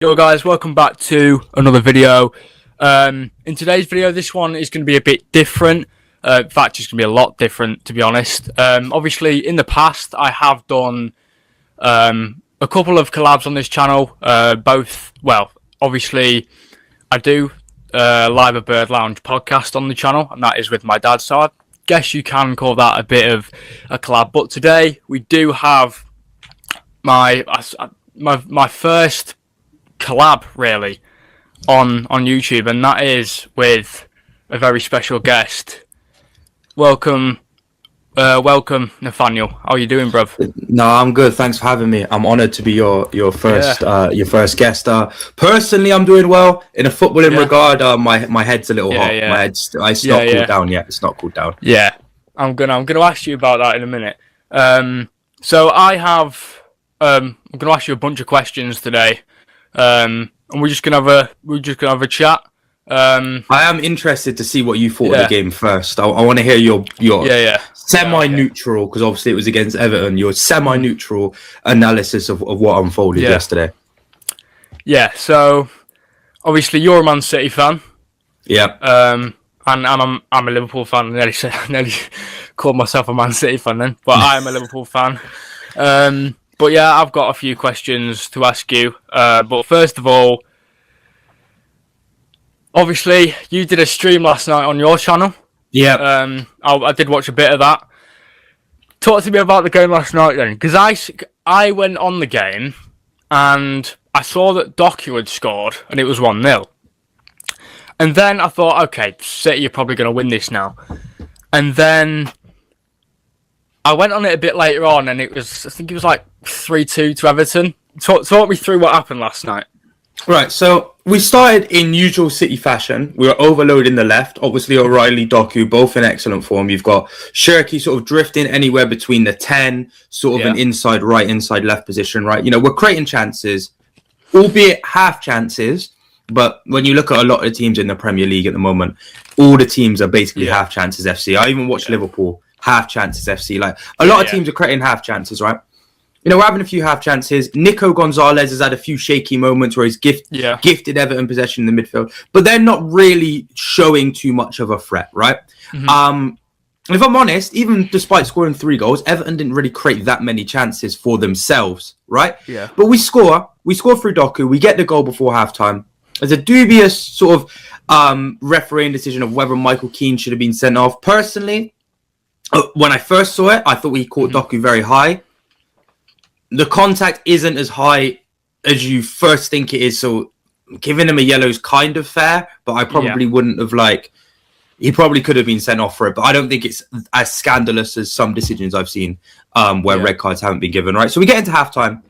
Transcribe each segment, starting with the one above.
Yo guys, welcome back to another video. In today's video, this one is going to be a bit different. In fact, it's going to be a lot different, to be honest. Obviously, in the past, I have done a couple of collabs on this channel. Obviously, I do live a Bird Lounge podcast on the channel, and that is with my dad. So I guess you can call that a bit of a collab. But today, we do have my first collab really on YouTube, and that is with a very special guest. Welcome Nathaniel. How are you doing, bruv? No, I'm good. Thanks for having me. I'm honoured to be your first guest. Personally, I'm doing well. In a footballing regard, my head's a little hot. My head's it's not cooled down yet. It's not cooled down. Yeah, I'm gonna ask you about that in a minute. So I have I'm gonna ask you a bunch of questions today. And we're just gonna have a chat. I am interested to see what you thought of the game first. I want to hear your semi-neutral, because obviously it was against Everton. Your semi-neutral analysis of what unfolded yesterday. Yeah. So obviously you're a Man City fan. Yeah. And I'm a Liverpool fan. I nearly called myself a Man City fan then, but I am a Liverpool fan. But yeah, I've got a few questions to ask you. But first of all, obviously, you did a stream last night on your channel. Yeah. I did watch a bit of that. Talk to me about the game last night then, because I went on the game and I saw that Doku had scored and it was 1-0. And then I thought, okay, City are probably going to win this now. And then I went on it a bit later on, and I think it was like 3-2 to Everton. Talk me through what happened last night. Right, so we started in usual City fashion. We were overloading the left. Obviously, O'Reilly, Doku, both in excellent form. You've got Shirky sort of drifting anywhere between the 10, sort of an inside right, inside left position, right? You know, we're creating chances, albeit half chances. But when you look at a lot of the teams in the Premier League at the moment, all the teams are basically half chances FC. I even watched Liverpool. Half chances FC. Like a lot of teams are creating half chances, right? You know, we're having a few half chances. Nico Gonzalez has had a few shaky moments where he's gifted Everton possession in the midfield, but they're not really showing too much of a threat, right? Mm-hmm. If I'm honest, even despite scoring 3 goals, Everton didn't really create that many chances for themselves, right? Yeah. But we score through Doku, we get the goal before halftime. There's a dubious sort of refereeing decision of whether Michael Keane should have been sent off. Personally, when I first saw it, I thought he caught Doku very high. The contact isn't as high as you first think it is, so giving him a yellow is kind of fair, but I probably wouldn't have, he probably could have been sent off for it, but I don't think it's as scandalous as some decisions I've seen where red cards haven't been given, right? So we get into halftime,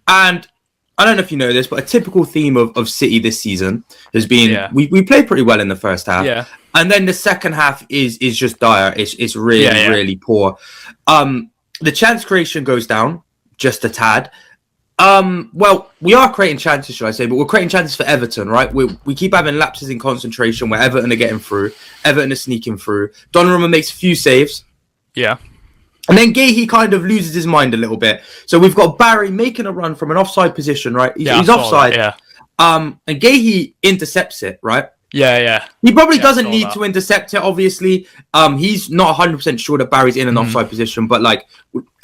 and I don't know if you know this, but a typical theme of City this season has been we played pretty well in the first half. Yeah. And then the second half is just dire. It's really poor. The chance creation goes down just a tad. Well, we are creating chances, should I say, but we're creating chances for Everton, right? We keep having lapses in concentration where Everton are getting through. Everton are sneaking through. Donnarumma makes a few saves. Yeah. And then Guehi kind of loses his mind a little bit. So we've got Barry making a run from an offside position, right? He's offside. And Guehi intercepts it, right? Yeah. He probably doesn't need to intercept it, obviously. He's not 100% sure that Barry's in an offside position, but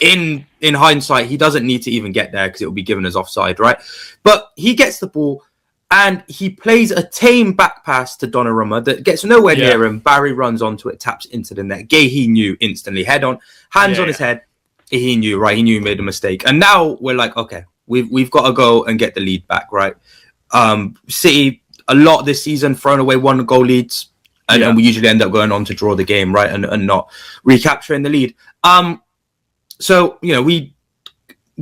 in hindsight, he doesn't need to even get there because it will be given as offside, right? But he gets the ball and he plays a tame back pass to Donnarumma that gets nowhere near him. Barry runs onto it, taps into the net. Guehi knew instantly, hands on his head. He knew, right? He knew he made a mistake. And now we're like, okay, we've got to go and get the lead back, right? City, a lot this season, thrown away 1-goal leads, and we usually end up going on to draw the game, right? And not recapturing the lead. So, you know, we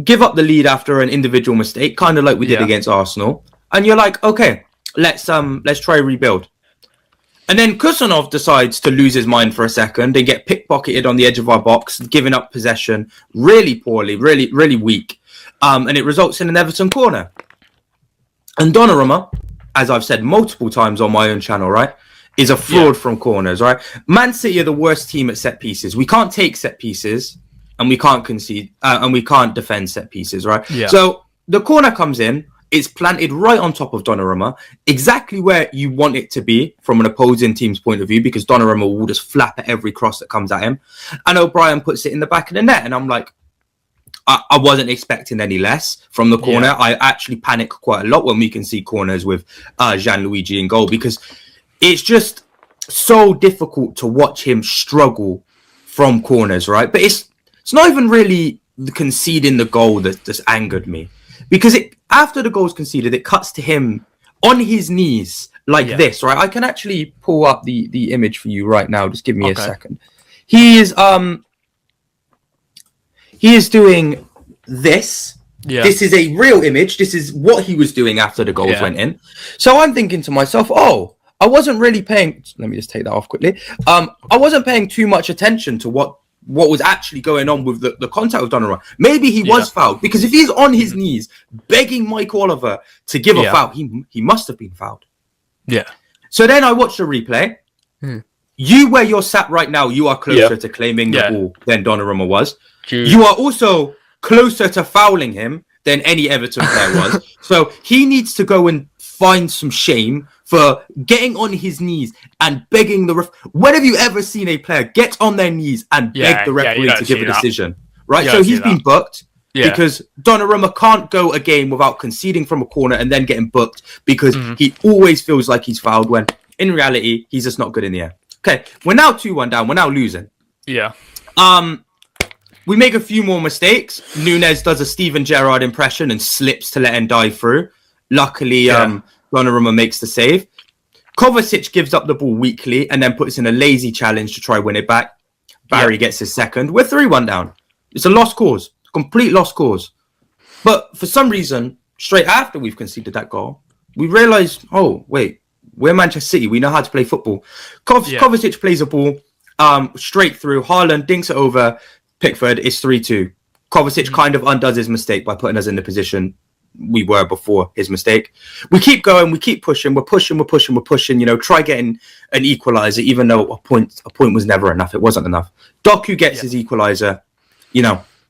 give up the lead after an individual mistake, kind of like we did against Arsenal. And you're like, okay, let's try rebuild. And then Kusanov decides to lose his mind for a second and get pickpocketed on the edge of our box, giving up possession really poorly, really, really weak. And it results in an Everton corner. And Donnarumma, as I've said multiple times on my own channel, right, is a fraud from corners, right? Man City are the worst team at set pieces. We can't take set pieces and we can't concede and we can't defend set pieces, right? Yeah. So the corner comes in. It's planted right on top of Donnarumma, exactly where you want it to be from an opposing team's point of view, because Donnarumma will just flap at every cross that comes at him. And O'Brien puts it in the back of the net. And I'm like, I wasn't expecting any less from the corner. Yeah. I actually panic quite a lot when we can see corners with Gianluigi in goal, because it's just so difficult to watch him struggle from corners, right? But it's not even really the conceding the goal that just angered me, because after the goal's conceded, it cuts to him on his knees like this, right? I can actually pull up the image for you right now. Just give me a second. He is doing this. Yeah. This is a real image. This is what he was doing after the goals went in. So I'm thinking to myself, I wasn't really paying... Let me just take that off quickly. I wasn't paying too much attention to what was actually going on with the contact with Donnarumma. Maybe he was fouled, because if he's on his knees begging Mike Oliver to give a foul, he must have been fouled. Yeah. So then I watched the replay. You, where you're sat right now, you are closer to claiming the ball than Donnarumma was. You are also closer to fouling him than any Everton player was. So he needs to go and find some shame for getting on his knees and begging the ref. When have you ever seen a player get on their knees and beg the referee to give a decision? Right? So he's been booked because Donnarumma can't go a game without conceding from a corner and then getting booked, because he always feels like he's fouled, when in reality, he's just not good in the air. Okay, we're now 2-1 down. We're now losing. Yeah. We make a few more mistakes. Nunes does a Steven Gerrard impression and slips to let him dive through. Luckily, Donnarumma makes the save. Kovacic gives up the ball weakly and then puts in a lazy challenge to try win it back. Barry gets his second. We're 3-1 down. It's a lost cause. Complete lost cause. But for some reason, straight after we've conceded that goal, we realise, wait, we're Manchester City. We know how to play football. Kovacic plays a ball straight through. Haaland dinks it over Pickford. It's 3-2. Kovacic kind of undoes his mistake by putting us in the position we were before his mistake. We keep going. We keep pushing. We're pushing. Try getting an equaliser, even though a point was never enough. It wasn't enough. Doku gets his equaliser.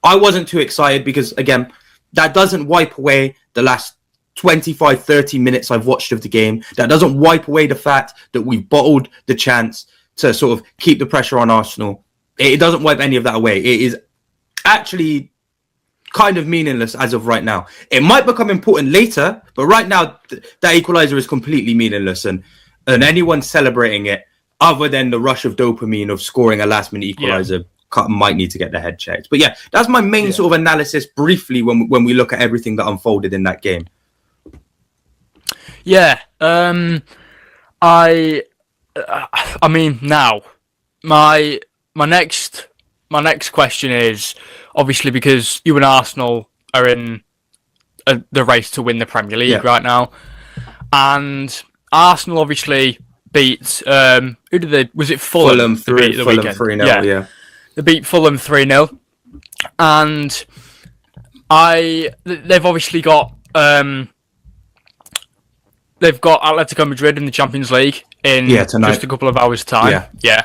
I wasn't too excited because, again, that doesn't wipe away the last 25, 30 minutes I've watched of the game. That doesn't wipe away the fact that we've bottled the chance to sort of keep the pressure on Arsenal. It doesn't wipe any of that away. It is actually kind of meaningless as of right now. It might become important later, but right now, that equaliser is completely meaningless. And anyone celebrating it, other than the rush of dopamine of scoring a last-minute equaliser, might need to get their head checked. But yeah, that's my main sort of analysis briefly when we look at everything that unfolded in that game. Yeah, I mean, now my next question is, obviously, because you and Arsenal are in the race to win the Premier League right now, and Arsenal obviously beat who did they? Was it Fulham? Fulham 3-0. Yeah, they beat Fulham 3-0, and they've obviously got they've got Atletico Madrid in the Champions League in just a couple of hours' time. Yeah.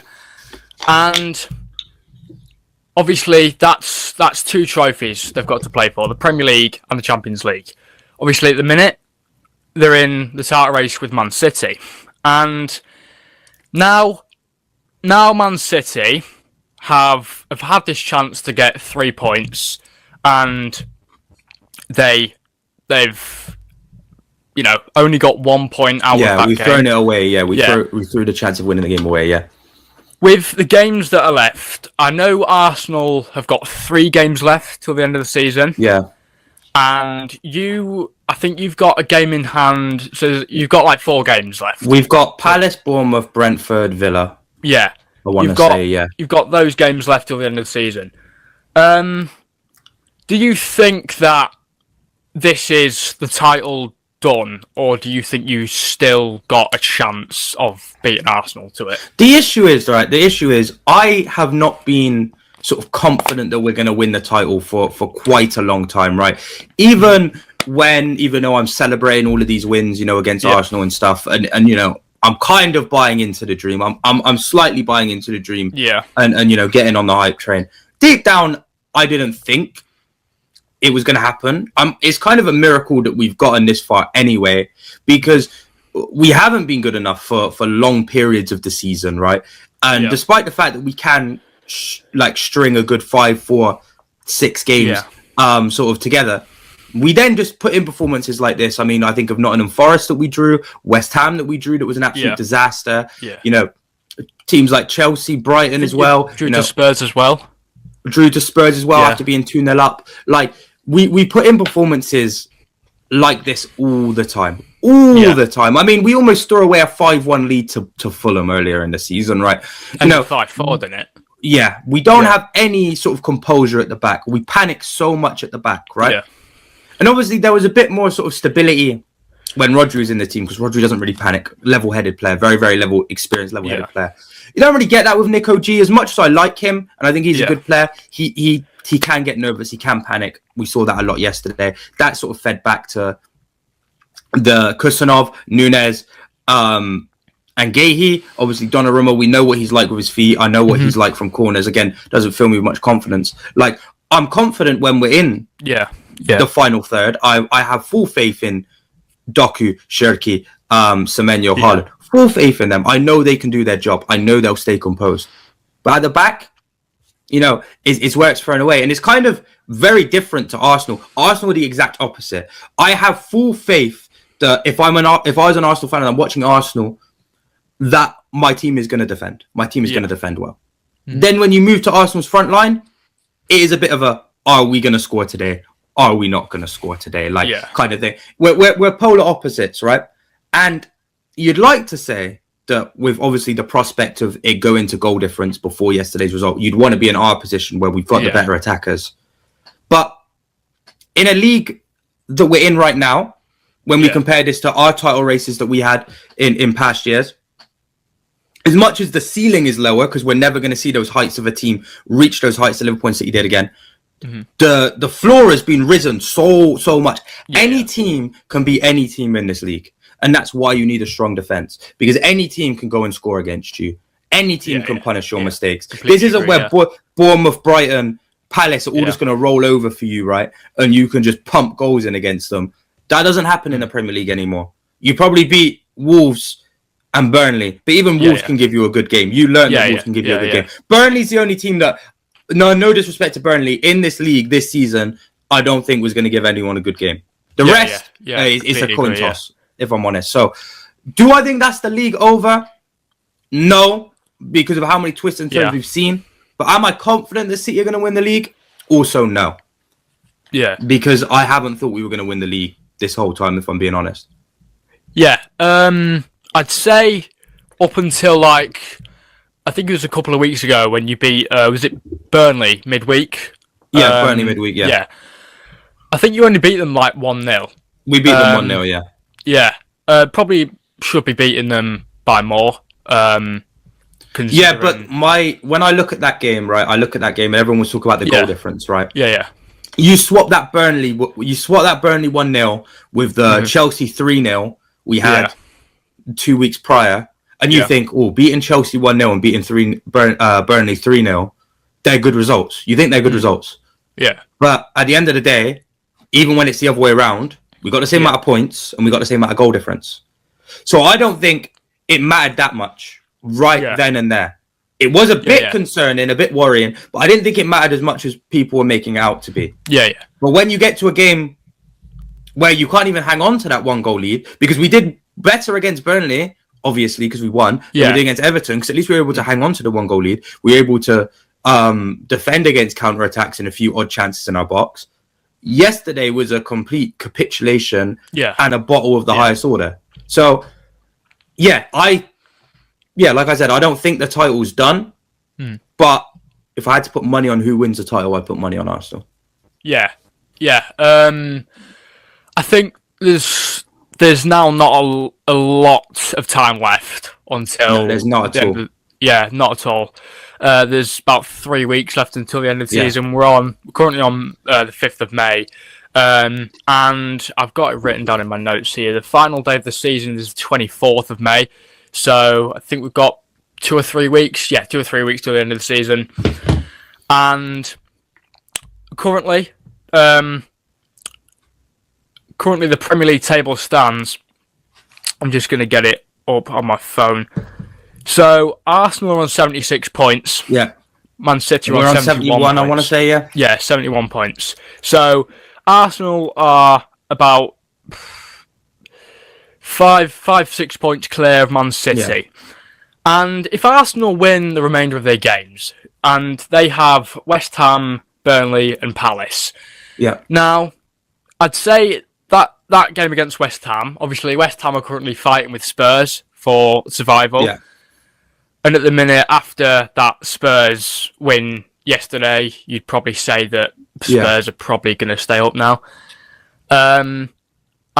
And obviously that's 2 trophies they've got to play for, the Premier League and the Champions League. Obviously at the minute they're in the title race with Man City. And now Man City have had this chance to get 3 points, and they've only got 1 point out of that game. We've thrown it away. We threw the chance of winning the game away. With the games that are left, I know Arsenal have got 3 games left till the end of the season. Yeah. And I think you've got a game in hand, so you've got like 4 games left. We've got Palace, Bournemouth, Brentford, Villa. Yeah. You've got those games left till the end of the season. Do you think that this is the title done, or do you think you still got a chance of beating Arsenal to it? The issue is I have not been sort of confident that we're going to win the title for quite a long time, right? Even though I'm celebrating all of these wins, against Arsenal and stuff, and I'm kind of buying into the dream. I'm slightly buying into the dream. Yeah. And getting on the hype train. Deep down, I didn't think it was going to happen. It's kind of a miracle that we've gotten this far anyway, because we haven't been good enough for long periods of the season, right? And despite the fact that we can string a good 5, 4, 6 games sort of together, we then just put in performances like this. I mean, I think of Nottingham Forest that we drew, West Ham that we drew that was an absolute disaster. Yeah. You know, teams like Chelsea, Brighton as well. Drew to Spurs as well. After being 2-0 up. Like, we put in performances like this all the time. The time. I mean, we almost threw away a 5-1 lead to Fulham earlier in the season, right? And 5-4, didn't it? Yeah, we don't have any sort of composure at the back. We panic so much at the back, right? Yeah. And obviously, there was a bit more sort of stability when Rodri was in the team, because Rodri doesn't really panic. Level-headed player, very, very experienced level-headed player. You don't really get that with Nico G. As much as I like him, and I think he's a good player, he can get nervous, he can panic. We saw that a lot yesterday. That sort of fed back to the Kusanov, Nunes, and Guehi. Obviously, Donnarumma, we know what he's like with his feet. I know what he's like from corners. Again, doesn't fill me with much confidence. Like, I'm confident when we're in the final third. I have full faith in Doku, Shirky, Semenyo, Haaland. Full faith in them. I know they can do their job. I know they'll stay composed. But at the back, you know, it's where it's thrown away. And it's kind of very different to Arsenal. Arsenal are the exact opposite. I have full faith that if I was an Arsenal fan and I'm watching Arsenal, that my team is going to defend. My team is going to defend well. Then when you move to Arsenal's front line, it is a bit of a, are we going to score today? Are we not going to score today? Like, kind of thing. We're polar opposites, right? And you'd like to say that with obviously the prospect of it going to goal difference before yesterday's result, you'd want to be in our position where we've got the better attackers. But in a league that we're in right now, when we compare this to our title races that we had in past years, as much as the ceiling is lower, because we're never going to see those heights of a team reach those heights that Liverpool City did again, the floor has been risen so much. Any team can be any team in this league. And that's why you need a strong defense, because any team can go and score against you. Any team can punish your mistakes. Completely this isn't where Bournemouth, Brighton, Palace are all just going to roll over for you, right? And you can just pump goals in against them. That doesn't happen in the Premier League anymore. You probably beat Wolves and Burnley, but even Wolves can give you a good game. You learn that Wolves can give you a good game. Burnley's the only team that, no disrespect to Burnley, in this league this season, I don't think was going to give anyone a good game. The rest is a coin toss, if I'm honest. So, do I think that's the league over? No, because of how many twists and turns we've seen. But am I confident that City are going to win the league? Also, no. Yeah. Because I haven't thought we were going to win the league this whole time, if I'm being honest. Yeah. I'd say up until I think it was a couple of weeks ago when you beat, was it Burnley midweek? Yeah, Burnley midweek, yeah. I think you only beat them 1-0. We beat them 1-0, yeah. Yeah. Probably should be beating them by more. Yeah, but when I look at that game, right, and everyone was talking about the goal difference, right? Yeah. You swap that Burnley 1-0 with the Chelsea 3-0 we had 2 weeks prior, and you think, beating Chelsea 1-0 and beating Burnley 3-0, they're good results. You think they're good results. Yeah. But at the end of the day, even when it's the other way around, we got the same amount of points and we got the same amount of goal difference. So I don't think it mattered that much then and there. It was a bit concerning, a bit worrying, but I didn't think it mattered as much as people were making it out to be. Yeah. But when you get to a game where you can't even hang on to that 1-goal lead, because we did better against Burnley, obviously, because we won, than we did against Everton, because at least we were able to hang on to the 1-goal lead. We were able to defend against counter-attacks and a few odd chances in our box. Yesterday was a complete capitulation and a bottle of the highest order. So, like I said, I don't think the title's done. But if I had to put money on who wins the title, I'd put money on Arsenal. Yeah. I think there's now not a lot of time left until... No, there's not at all. Not at all. There's about 3 weeks left until the end of the season. We're currently on the 5th of May. And I've got it written down in my notes here. The final day of the season is the 24th of May. So I think we've got 2 or 3 weeks. Yeah, 2 or 3 weeks till the end of the season. And currently, currently the Premier League table stands, I'm just going to get it up on my phone. So Arsenal are on 76 points. Yeah. Man City are We're on on 71, points. I want to say, yeah. Yeah, 71 points. So Arsenal are about 6 points clear of Man City. Yeah. And if Arsenal win the remainder of their games, and they have West Ham, Burnley, and Palace. Yeah. Now, I'd say that game against West Ham, obviously West Ham are currently fighting with Spurs for survival. Yeah. And at the minute, after that Spurs win yesterday, you'd probably say that Spurs are probably going to stay up now. I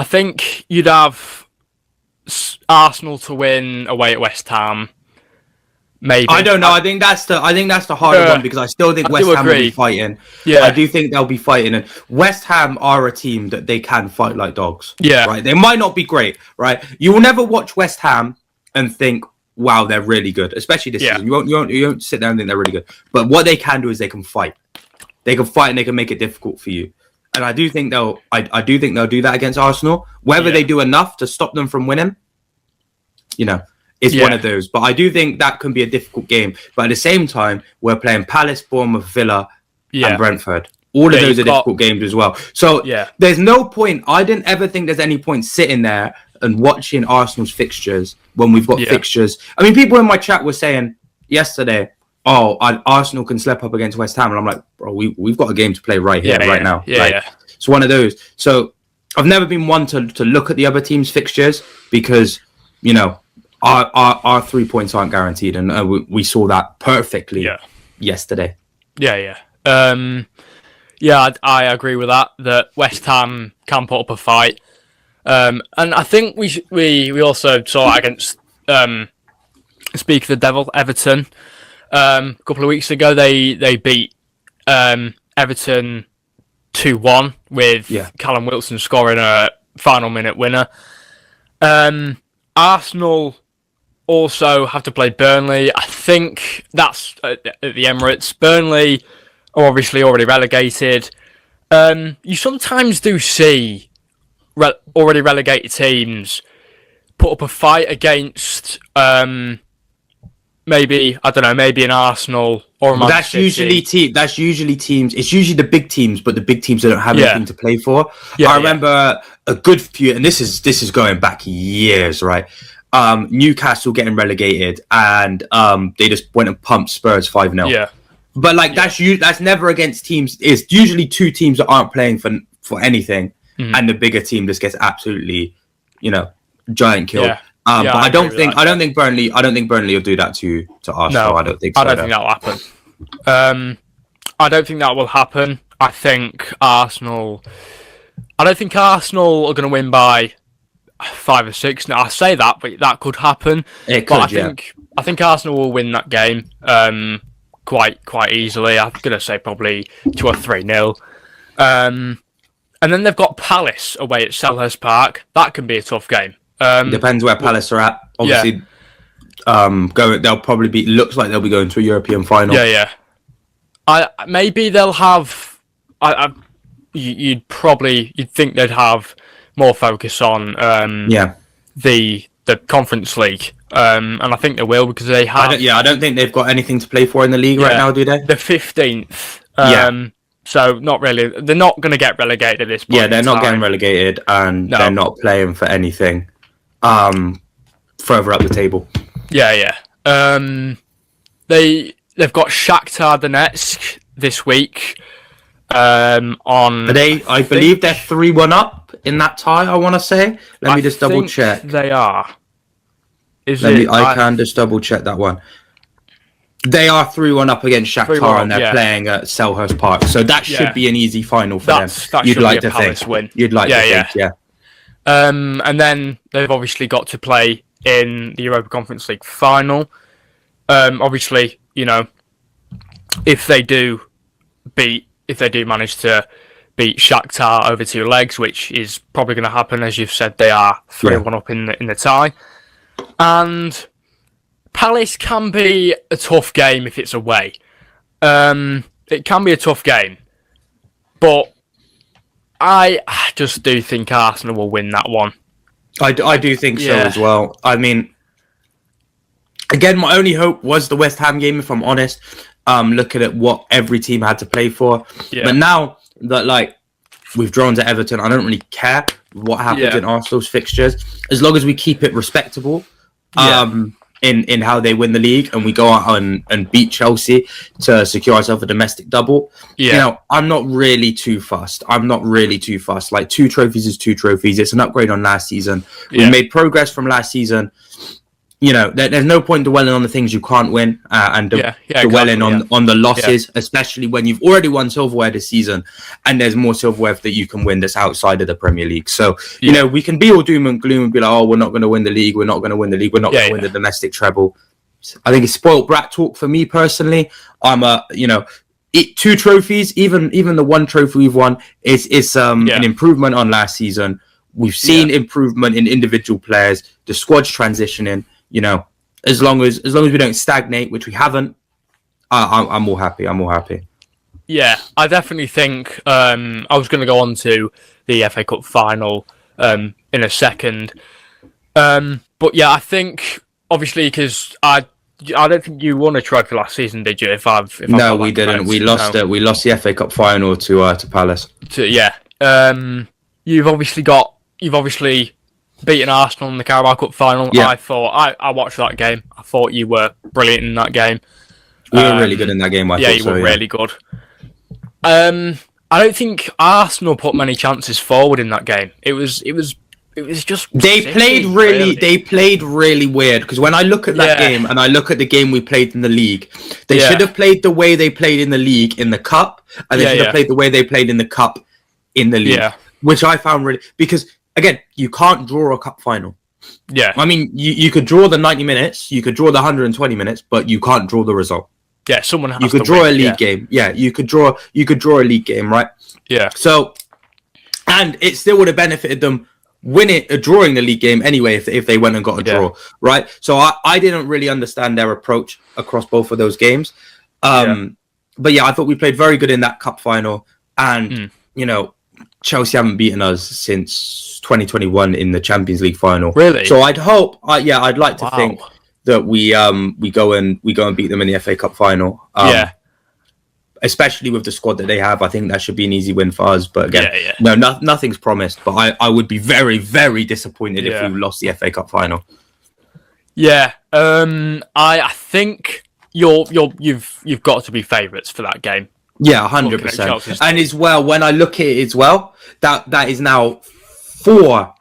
think you'd have Arsenal to win away at West Ham. Maybe. I don't know. I think that's the harder one because I still think West Ham will be fighting. Yeah. I do think they'll be fighting, and West Ham are a team that they can fight like dogs. Yeah. Right. They might not be great. Right. You will never watch West Ham and think, "Wow, they're really good." Especially this season. You won't sit there and think they're really good. But what they can do is they can fight. They can fight and they can make it difficult for you. And I do think they'll do that against Arsenal. Whether they do enough to stop them from winning, it's one of those. But I do think that can be a difficult game. But at the same time, we're playing Palace, Bournemouth, Villa, and Brentford. All of those are difficult games as well. So there's no point. I didn't ever think there's any point sitting there and watching Arsenal's fixtures when we've got fixtures. I mean, people in my chat were saying yesterday, Arsenal can slip up against West Ham. And I'm like, bro, we've got a game to play right here, right now. It's one of those. So I've never been one to look at the other team's fixtures because, our 3 points aren't guaranteed. And we saw that perfectly yesterday. Yeah. I agree with that West Ham can put up a fight. And I think we also saw it against, speak of the devil, Everton. A couple of weeks ago, they beat Everton 2-1 with Callum Wilson scoring a final minute winner. Arsenal also have to play Burnley. I think that's at the Emirates. Burnley are obviously already relegated. You sometimes do see already relegated teams put up a fight against maybe an Arsenal or a Man City. That's usually teams. It's usually the big teams, but the big teams that don't have anything to play for. I remember a good few, and this is going back years, right? Newcastle getting relegated, and they just went and pumped Spurs 5-0. Yeah. But that's never against teams. It's usually two teams that aren't playing for anything, and the bigger team just gets absolutely, giant killed. Yeah. But I don't think Burnley will do that to Arsenal. No, I don't think so. I don't think that'll happen. I don't think that will happen. I don't think Arsenal are going to win by 5 or 6. Now I say that, but that could happen. It could, I think Arsenal will win that game quite easily. I'm going to say probably 2 or 3-0. And then they've got Palace away at Selhurst Park. That can be a tough game. Depends where Palace are at. Obviously, they'll probably be. Looks like they'll be going to a European final. Yeah. Maybe they'll have. You'd think they'd have more focus on. The Conference League. And I think they will because they have. I don't think they've got anything to play for in the league right now, do they? The 15th. So not really. They're not going to get relegated at this point. Yeah, they're not getting relegated, and they're not playing for anything further up the table. Yeah. They've got Shakhtar Donetsk this week. I believe they're 3-1 up in that tie. I want to say. Let me just double check. They are. I can just double check that one. They are 3-1 up against Shakhtar, and they're playing at Selhurst Park, so that should be an easy final for them. You'd like to think. Win. You'd like to think, yeah. And then they've obviously got to play in the Europa Conference League final. Obviously, if they do manage to beat Shakhtar over 2 legs, which is probably going to happen, as you've said, they are 3-1 up in the tie, and Palace can be a tough game if it's away. It can be a tough game, but I just do think Arsenal will win that one. I do think so as well. I mean, again, my only hope was the West Ham game, if I'm honest. Looking at what every team had to play for. Yeah. But now that, like, we've drawn to Everton, I don't really care what happens in Arsenal's fixtures. As long as we keep it respectable in how they win the league and we go out and beat Chelsea to secure ourselves a domestic double. Yeah. You know, I'm not really too fussed. Like, 2 trophies is 2 trophies. It's an upgrade on last season. We made progress from last season. You know, there's no point dwelling on the things you can't win and dwelling on the losses, especially when you've already won silverware this season and there's more silverware that you can win that's outside of the Premier League. So, you know, we can be all doom and gloom and be like, oh, we're not going to win the league. We're not going to win the league. We're not going to win the domestic treble. I think it's spoiled brat talk for me personally. I'm 2 trophies, even the 1 trophy we've won is an improvement on last season. We've seen improvement in individual players. The squad's transitioning. You know, as long as we don't stagnate, which we haven't, I'm all happy. Yeah, I definitely think I was going to go on to the FA Cup final in a second. But yeah, I think obviously because I don't think you won a trophy last season, did you? No, we didn't. We lost it. We lost the FA Cup final to Palace. You've obviously beating Arsenal in the Carabao Cup final. I thought I watched that game. I thought you were brilliant in that game. We were really good in that game. You were really good. I don't think Arsenal put many chances forward in that game. It was just they played really weird, because when I look at that game and I look at the game we played in the league, they should have played the way they played in the league in the cup, and they should have played the way they played in the cup in the league, which I found really, because again, you can't draw a cup final. Yeah. I mean, you could draw the 90 minutes, you could draw the 120 minutes, but you can't draw the result. Yeah, someone has to. You could draw a league game. Yeah, you could draw a league game, right? Yeah. So, and it still would have benefited them drawing the league game anyway if they went and got a draw, right? So I didn't really understand their approach across both of those games. But yeah, I thought we played very good in that cup final, and you know, Chelsea haven't beaten us since 2021 in the Champions League final. Really? So I'd hope, I'd like to think that we go and beat them in the FA Cup final. Especially with the squad that they have, I think that should be an easy win for us. But again, nothing's promised. But I would be very, very disappointed if we lost the FA Cup final. Yeah, I think you've got to be favourites for that game. Yeah, 100%. And as well, when I look at it as well, that is now 4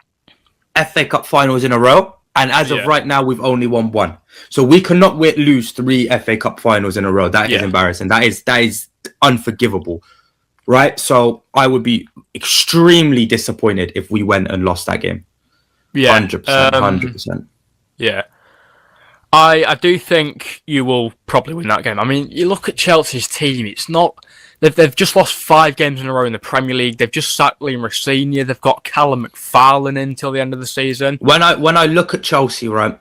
FA Cup finals in a row. And as of right now, we've only won 1. So we cannot lose 3 FA Cup finals in a row. That is embarrassing. That is unforgivable. Right? So I would be extremely disappointed if we went and lost that game. Yeah. 100%. Yeah. I do think you will probably win that game. I mean, you look at Chelsea's team, it's not... They've just lost 5 games in a row in the Premier League. They've just sacked Liam Rosenior. They've got Callum McFarlane in till the end of the season. When I look at Chelsea, right,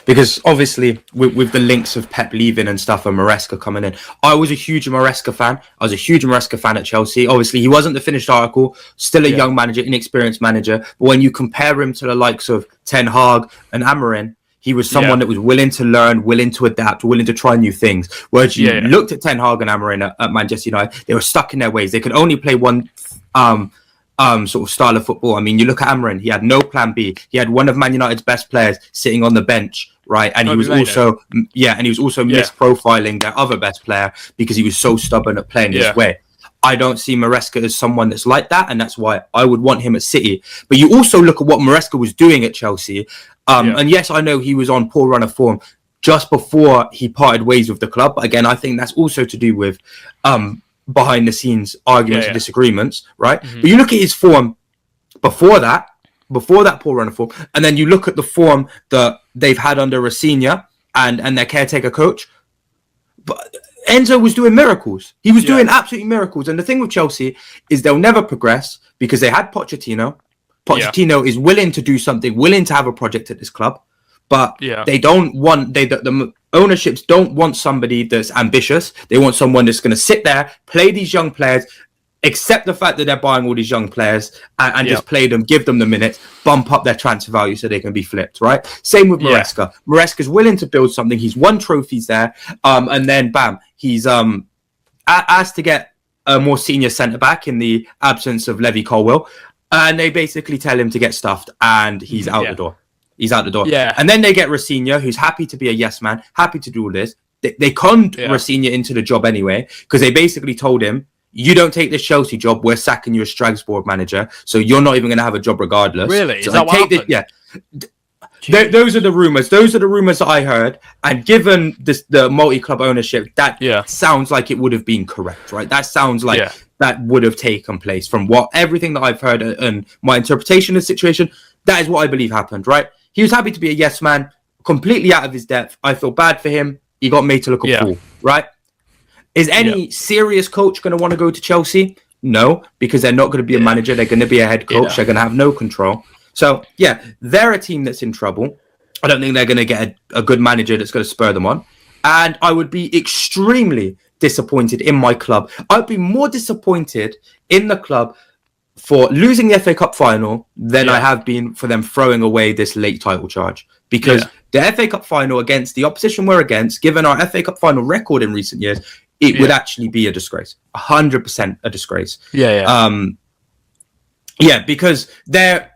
because obviously with the links of Pep leaving and stuff and Maresca coming in, I was a huge Maresca fan. I was a huge Maresca fan at Chelsea. Obviously, he wasn't the finished article, still a young manager, inexperienced manager. But when you compare him to the likes of Ten Hag and Amorim, he was someone that was willing to learn, willing to adapt, willing to try new things. Whereas you looked at Ten Hag and Amorim at Manchester United, they were stuck in their ways. They could only play one sort of style of football. I mean, you look at Amorim, he had no plan B. He had one of Man United's best players sitting on the bench, right? And he was also misprofiling their other best player because he was so stubborn at playing his way. I don't see Maresca as someone that's like that, and that's why I would want him at City. But you also look at what Maresca was doing at Chelsea. And yes, I know he was on poor run of form just before he parted ways with the club. But again, I think that's also to do with behind the scenes arguments and disagreements, right? Mm-hmm. But you look at his form before that poor run of form, and then you look at the form that they've had under Rosenior and their caretaker coach. But Enzo was doing miracles. He was doing absolutely miracles. And the thing with Chelsea is they'll never progress because they had Pochettino. Pochettino is willing to do something, willing to have a project at this club, but they don't want the ownerships don't want somebody that's ambitious. They want someone that's going to sit there, play these young players, accept the fact that they're buying all these young players and just play them, give them the minutes, bump up their transfer value so they can be flipped, right? Same with Maresca. Maresca's willing to build something. He's won trophies there. And then, bam, he's asked to get a more senior centre-back in the absence of Levy Colwill. And they basically tell him to get stuffed and he's out the door. He's out the door. Yeah. And then they get Rafinha, who's happy to be a yes man, happy to do all this. They conned Rafinha into the job anyway, because they basically told him, you don't take this Chelsea job, we're sacking you as Strasbourg manager, so you're not even going to have a job regardless. Really? So Is that what happened? Those are the rumours. Those are the rumours that I heard. And given the multi-club ownership, that sounds like it would have been correct, right? That sounds like that would have taken place from everything that I've heard and my interpretation of the situation. That is what I believe happened, right? He was happy to be a yes man, completely out of his depth. I feel bad for him. He got made to look a fool, right? Is any serious coach going to want to go to Chelsea? No, because they're not going to be a manager. They're going to be a head coach. They're going to have no control. So, they're a team that's in trouble. I don't think they're going to get a good manager that's going to spur them on. And I would be extremely disappointed in my club. I'd be more disappointed in the club for losing the FA Cup final than I have been for them throwing away this late title charge. Because the FA Cup final against the opposition we're against, given our FA Cup final record in recent years, it would actually be a disgrace. 100% a disgrace. Because their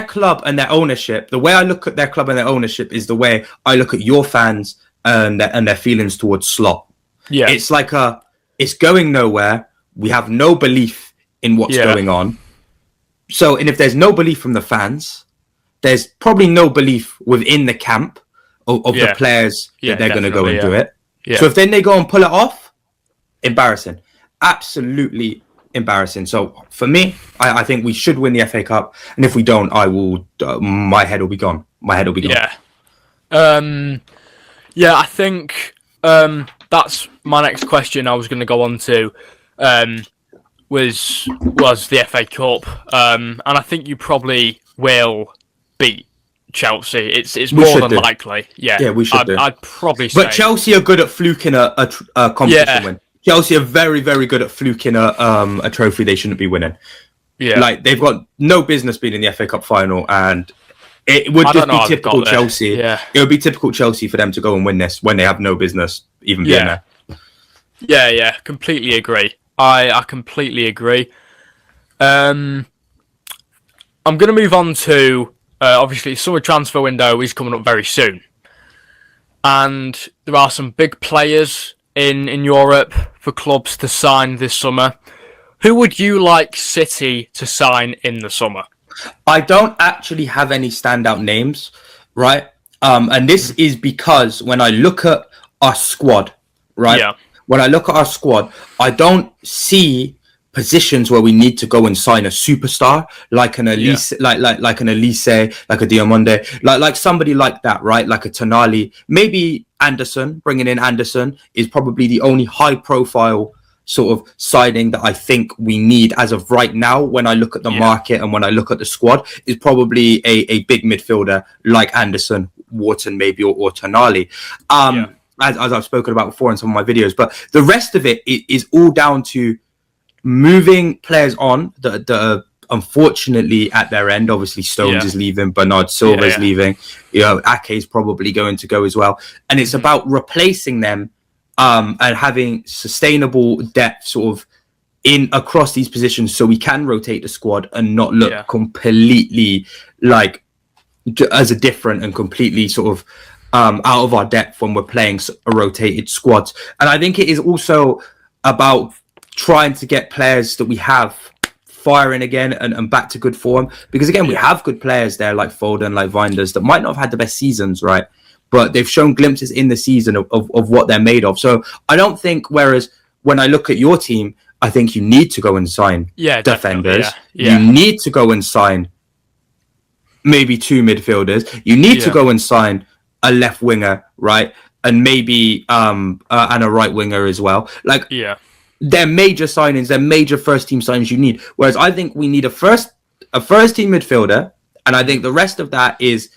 club and their ownership, the way I look at their club and their ownership is the way I look at your fans and their feelings towards Slot. Yeah. It's like it's going nowhere. We have no belief in what's going on. So, and if there's no belief from the fans, there's probably no belief within the camp of the players that they're going to go and do it. Yeah. So if then they go and pull it off, embarrassing. Absolutely embarrassing. So for me, I think we should win the FA Cup. And if we don't, I will. My head will be gone. My head will be gone. I think that's my next question. I was going to go on to was the FA Cup, and I think you probably will beat Chelsea. It's more than likely. Yeah, we should do. I'd probably say. But Chelsea are good at fluking a competition win. Chelsea are very, very good at fluking a trophy they shouldn't be winning. Yeah, like they've got no business being in the FA Cup final, and it would just be typical Chelsea. Yeah, it would be typical Chelsea for them to go and win this when they have no business even being there. Yeah, completely agree. I completely agree. I'm going to move on to obviously summer transfer window is coming up very soon, and there are some big players in Europe for clubs to sign this summer. Who would you like City to sign in the summer? I don't actually have any standout names, right? And this is because when I look at our squad, right? Yeah. When I look at our squad, I don't see positions where we need to go and sign a superstar like an Elise, like an Elise, like a Diamonde, like somebody like that, right? Like a Tonali, maybe Anderson. Bringing in Anderson is probably the only high-profile sort of signing that I think we need as of right now. When I look at the market and when I look at the squad, is probably a big midfielder like Anderson, Wharton, maybe or Tonali. As I've spoken about before in some of my videos, but the rest of it is all down to moving players on that are unfortunately at their end. Obviously, Stones is leaving, Bernard Silva is leaving, Ake is probably going to go as well, and it's about replacing them and having sustainable depth sort of in across these positions, so we can rotate the squad and not look completely like as a different and completely sort of out of our depth when we're playing a rotated squad. And I think it is also about trying to get players that we have firing again and back to good form. Because again, we have good players there like Foden, like Vinders, that might not have had the best seasons, right? But they've shown glimpses in the season of what they're made of. So I don't think, whereas when I look at your team, I think you need to go and sign defenders. You need to go and sign maybe 2 midfielders. You need to go and sign a left winger, right? And maybe and a right winger as well. Like, they're major signings, they're major first team signings you need. Whereas I think we need a first team midfielder, and I think the rest of that is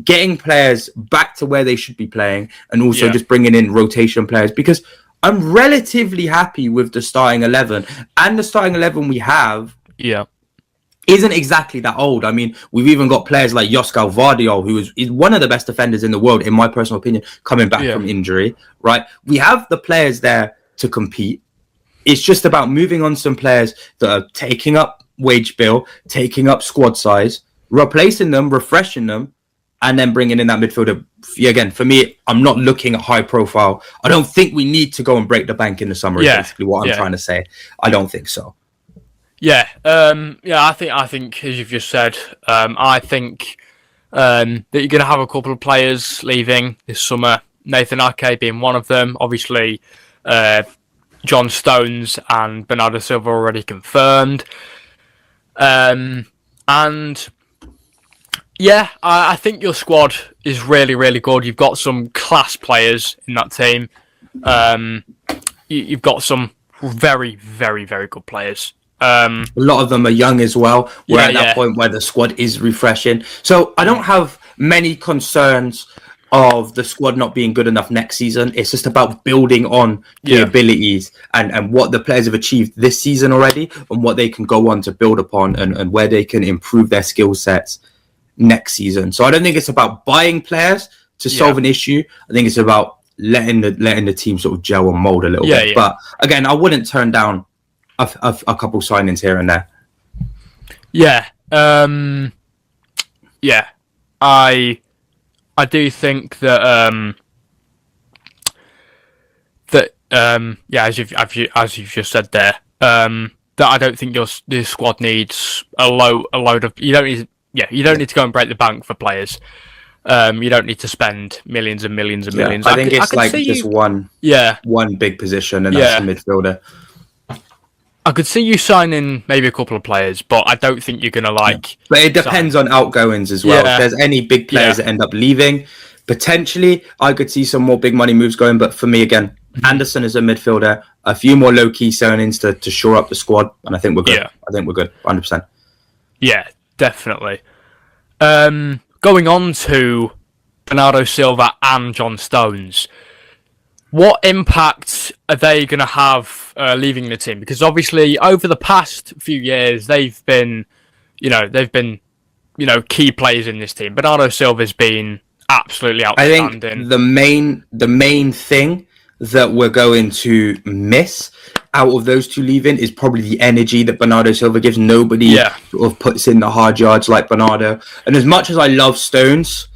getting players back to where they should be playing, and also just bringing in rotation players. Because I'm relatively happy with the starting 11, and the starting 11 we have Yeah. isn't exactly that old. I mean, we've even got players like Joskal Vardiol, who is one of the best defenders in the world, in my personal opinion, coming back from injury, right? We have the players there to compete. It's just about moving on some players that are taking up wage bill, taking up squad size, replacing them, refreshing them, and then bringing in that midfielder. Again, for me, I'm not looking at high profile. I don't think we need to go and break the bank in the summer, is basically what I'm trying to say. I don't think so. Yeah, I think as you've just said, I think that you're going to have a couple of players leaving this summer. Nathan Ake being one of them. Obviously, John Stones and Bernardo Silva already confirmed. And yeah, I think your squad is really, really good. You've got some class players in that team. You've got some very, very, very good players. A lot of them are young as well. We're at that point where the squad is refreshing. So I don't have many concerns of the squad not being good enough next season. It's just about building on the abilities and what the players have achieved this season already, and what they can go on to build upon, and where they can improve their skill sets next season. So I don't think it's about buying players to solve an issue. I think it's about letting the team sort of gel and mold a little bit. But again, I wouldn't turn down a couple signings here and there. I do think that as you've just said there, that I don't think your squad needs a load of. You don't need to go and break the bank for players. You don't need to spend millions and millions and millions. I think it's like just one big position, and that's the midfielder. I could see you signing maybe a couple of players, but I don't think you're going to like... But it depends on outgoings as well. If there's any big players that end up leaving, potentially I could see some more big money moves going. But for me, again, Anderson is a midfielder, a few more low-key signings to shore up the squad, and I think we're good. I think we're good, 100%. Yeah, definitely. Going on to Bernardo Silva and John Stones, what impact are they going to have leaving the team? Because obviously, over the past few years, they've been key players in this team. Bernardo Silva's been absolutely outstanding. I think the main thing that we're going to miss out of those two leaving is probably the energy that Bernardo Silva gives. Nobody sort of puts in the hard yards like Bernardo. And as much as I love Stones,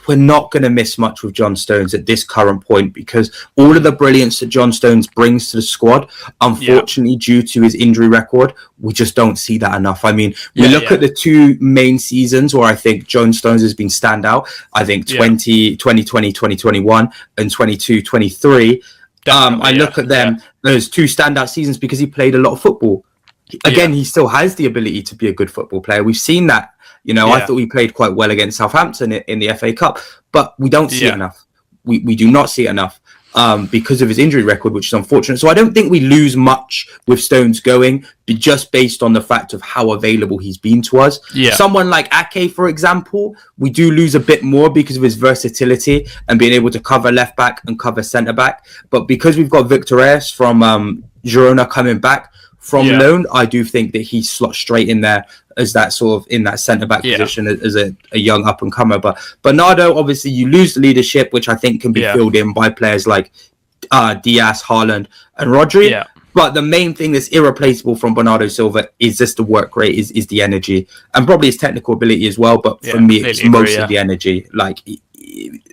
we're not going to miss much with John Stones at this current point, because all of the brilliance that John Stones brings to the squad, unfortunately, due to his injury record, we just don't see that enough. I mean, we look at the two main seasons where I think John Stones has been standout. I think 2020, 2021 and 22-23. I look at them as two standout seasons because he played a lot of football. Again, he still has the ability to be a good football player. We've seen that. I thought we played quite well against Southampton in the FA Cup, but we don't see it enough. We do not see it enough because of his injury record, which is unfortunate. So I don't think we lose much with Stones going, just based on the fact of how available he's been to us. Someone like Ake, for example, we do lose a bit more because of his versatility and being able to cover left back and cover centre back. But because we've got Victor Reyes from Girona coming back from loan, I do think that he slots straight in there as that sort of in that centre back position as a young up and comer. But Bernardo, obviously, you lose the leadership, which I think can be filled in by players like Diaz, Haaland, and Rodri. But the main thing that's irreplaceable from Bernardo Silva is just the work rate, is the energy, and probably his technical ability as well. But for me, it's mostly the energy. Like,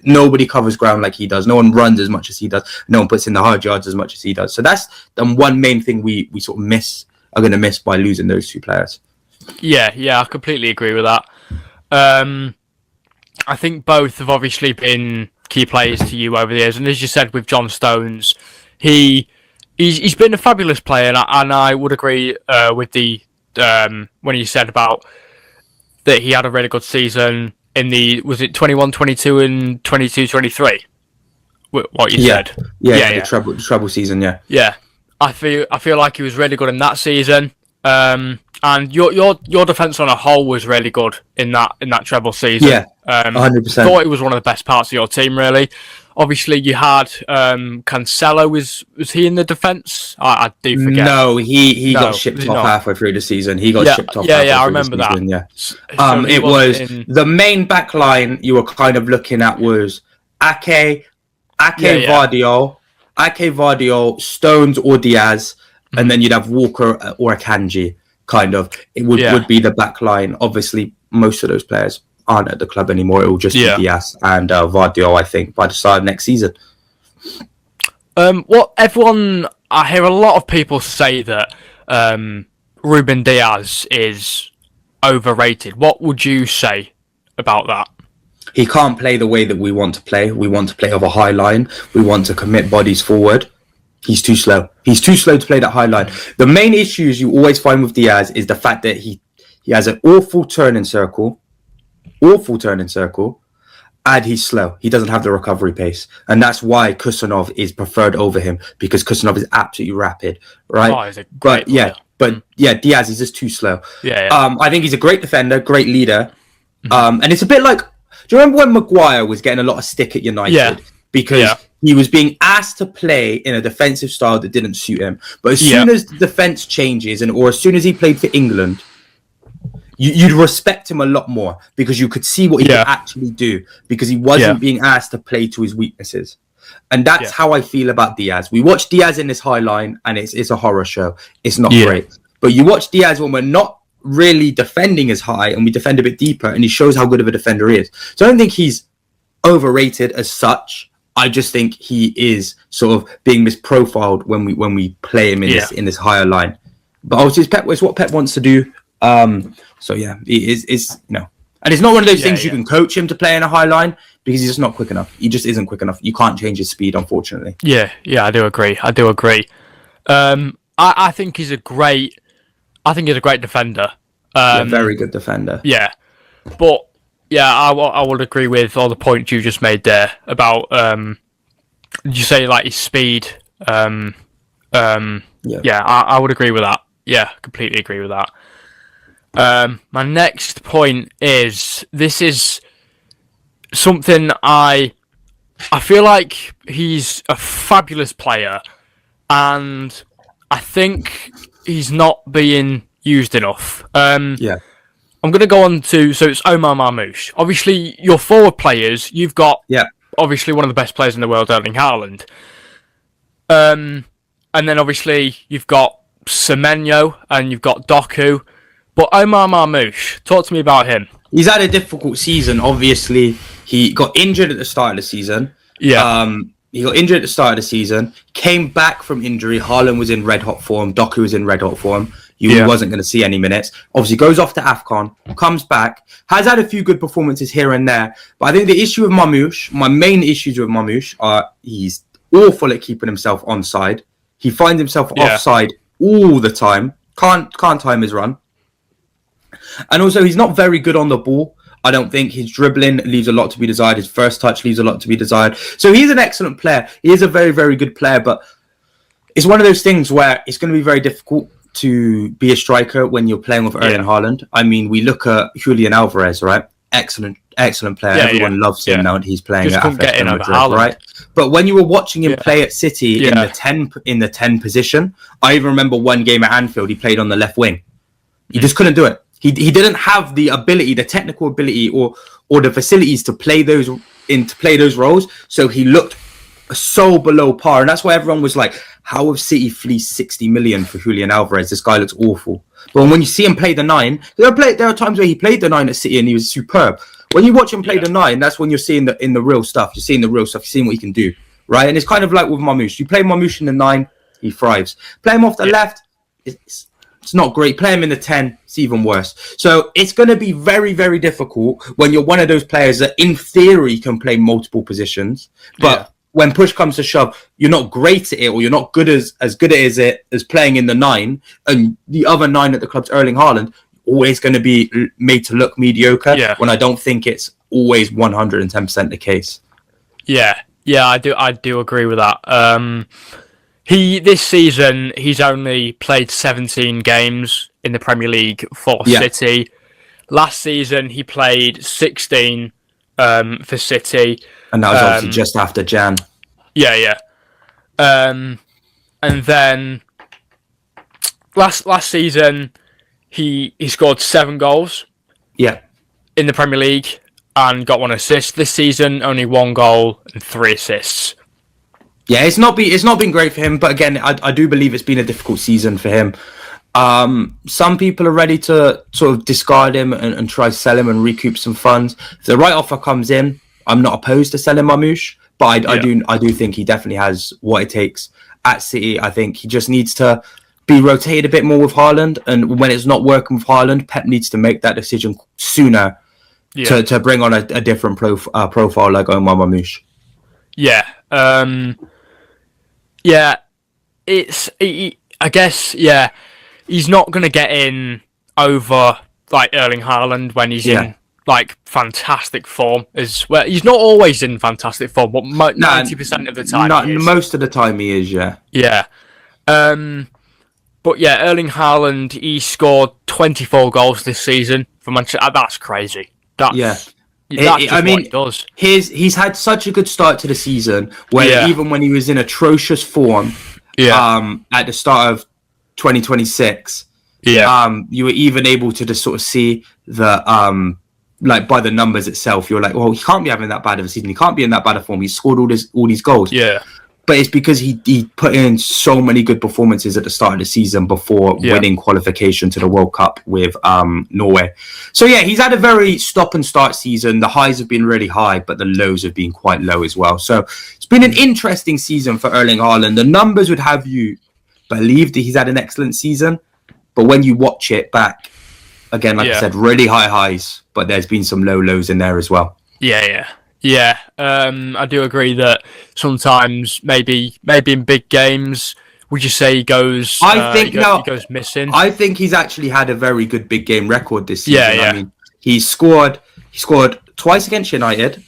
nobody covers ground like he does. No one runs as much as he does. No one puts in the hard yards as much as he does. So that's the one main thing we sort of are going to miss by losing those two players. Yeah, I completely agree with that. I think both have obviously been key players to you over the years, and as you said with John Stones, he's been a fabulous player, and I would agree with the when you said about that he had a really good season in was it 21-22 and 22-23? What you said? Yeah. The treble season. Yeah. I feel like he was really good in that season. And your defence on a whole was really good in that treble season. 100%. Thought it was one of the best parts of your team, really. Obviously, you had Cancelo. Was he in the defence? I do forget. No, he No, got shipped he's off not. halfway through the season. He got Yeah, shipped off yeah, halfway yeah. I through the remember that. season, yeah. So he It wasn't was in. the main back line you were kind of looking at was Ake, Yeah. Vardiol, Stones or Diaz, and then you'd have Walker or Akanji. Kind of, it would be the back line. Obviously, most of those players aren't at the club anymore. It will just be Diaz and Vardiol, I think, by the start of next season. I hear a lot of people say that Ruben Diaz is overrated. What would you say about that? He can't play the way that we want to play. We want to play over high line. We want to commit bodies forward. He's too slow. He's too slow to play that high line. The main issues you always find with Diaz is the fact that he has an awful turning circle, and he's slow. He doesn't have the recovery pace. And that's why Kusanov is preferred over him, because Kusanov is absolutely rapid, right? Oh, he's a great player. Diaz is just too slow. Yeah. I think he's a great defender, great leader. And it's a bit like, do you remember when Maguire was getting a lot of stick at United? Yeah. Because he was being asked to play in a defensive style that didn't suit him. But as soon as the defense changes, or as soon as he played for England, you'd respect him a lot more, because you could see what he could actually do, because he wasn't being asked to play to his weaknesses. And that's how I feel about Diaz. We watch Diaz in this high line, and it's a horror show. It's not great. But you watch Diaz when we're not really defending as high, and we defend a bit deeper, and he shows how good of a defender he is. So I don't think he's overrated as such. I just think he is sort of being misprofiled when we play him in this higher line. But obviously, it's what Pep wants to do. So yeah, it is and it's not one of those things you can coach him to play in a high line, because he's just not quick enough. He just isn't quick enough. You can't change his speed, unfortunately. Yeah, I do agree. I think he's a great defender. Very good defender. Yeah, but I would agree with all the points you just made there about did you say like his speed? I would agree with that. Yeah, completely agree with that. My next point is, this is something I feel like he's a fabulous player, and I think he's not being used enough. I'm going to go on to, so it's Omar Marmoush. Obviously, your forward players, you've got obviously one of the best players in the world, Erling Haaland. And then obviously you've got Semenyo and you've got Doku. But Omar Marmoush, talk to me about him. He's had a difficult season, obviously. He got injured at the start of the season. He got injured at the start of the season, came back from injury. Haaland was in red-hot form. Doku was in red-hot form. He wasn't going to see any minutes. Obviously, goes off to AFCON, comes back, has had a few good performances here and there. But I think the issue with Marmoush, my main issues with Marmoush are he's awful at keeping himself onside. He finds himself offside all the time. Can't time his run. And also, he's not very good on the ball. I don't think his dribbling leaves a lot to be desired. His first touch leaves a lot to be desired. So he's an excellent player. He is a very, very good player. But it's one of those things where it's going to be very difficult to be a striker when you're playing with Erling Haaland. I mean, we look at Julian Alvarez, right? Excellent player. Everyone loves him now that he's playing at Atletico Madrid, right? But when you were watching him play at City in the 10 position, I even remember one game at Anfield, he played on the left wing. He just couldn't do it. He didn't have the ability, the technical ability, or the facilities to play those roles. So he looked so below par, and that's why everyone was like, "How have City fleeced 60 million for Julian Alvarez? This guy looks awful." But when you see him play the 9, there are times where he played the 9 at City and he was superb. When you watch him play the 9, that's when you're seeing the real stuff. You're seeing the real stuff. You're seeing what he can do, right? And it's kind of like with Marmoush. You play Marmoush in the 9, he thrives. Play him off the left, it's not great. Play him in the 10, it's even worse. So it's going to be very, very difficult when you're one of those players that in theory can play multiple positions. But when push comes to shove, you're not great at it, or you're not good as good at it as playing in the 9. And the other 9 at the club's Erling Haaland, always going to be made to look mediocre when I don't think it's always 110% the case. Yeah, I do agree with that. This season, he's only played 17 games in the Premier League for City. Last season, he played 16 for City. And that was obviously just after Jan. Yeah. And then last season, he scored 7 goals. Yeah. In the Premier League and got 1 assist. This season, only 1 goal and 3 assists. Yeah, it's not been great for him, but again, I do believe it's been a difficult season for him. Some people are ready to sort of discard him and try to sell him and recoup some funds. If the right offer comes in, I'm not opposed to selling Marmoush, but I do think he definitely has what it takes at City. I think he just needs to be rotated a bit more with Haaland, and when it's not working with Haaland, Pep needs to make that decision sooner to bring on a different profile like Omar Marmoush. Yeah. I guess, he's not going to get in over like Erling Haaland when he's in like fantastic form. He's not always in fantastic form, but 90% of the time he is. Most of the time he is, yeah. Yeah. But yeah, Erling Haaland, he scored 24 goals this season for Manchester. That's crazy. That's just what he does. He's had such a good start to the season where even when he was in atrocious form at the start of 2026, you were even able to just sort of see the like by the numbers itself, you're like, well, he can't be having that bad of a season. He can't be in that bad of form. He's scored all these goals. Yeah. But it's because he put in so many good performances at the start of the season before winning qualification to the World Cup with Norway. So yeah, he's had a very stop and start season. The highs have been really high, but the lows have been quite low as well. So it's been an interesting season for Erling Haaland. The numbers would have you believe that he's had an excellent season, but when you watch it back, again, like I said, really high highs, but there's been some low lows in there as well. Yeah, I do agree that sometimes maybe in big games, would you say he goes? He goes missing. I think he's actually had a very good big game record this season. Yeah. I mean, he scored twice against United.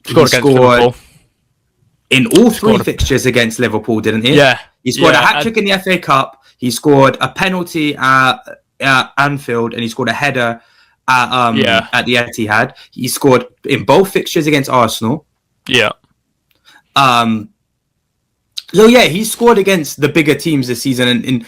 Scored against Liverpool. In all 3 fixtures against Liverpool, didn't he? Yeah. He scored a hat-trick in the FA Cup. He scored a penalty at Anfield, and he scored a header at the Etihad. He scored in both fixtures against Arsenal. Yeah. So yeah, he scored against the bigger teams this season, and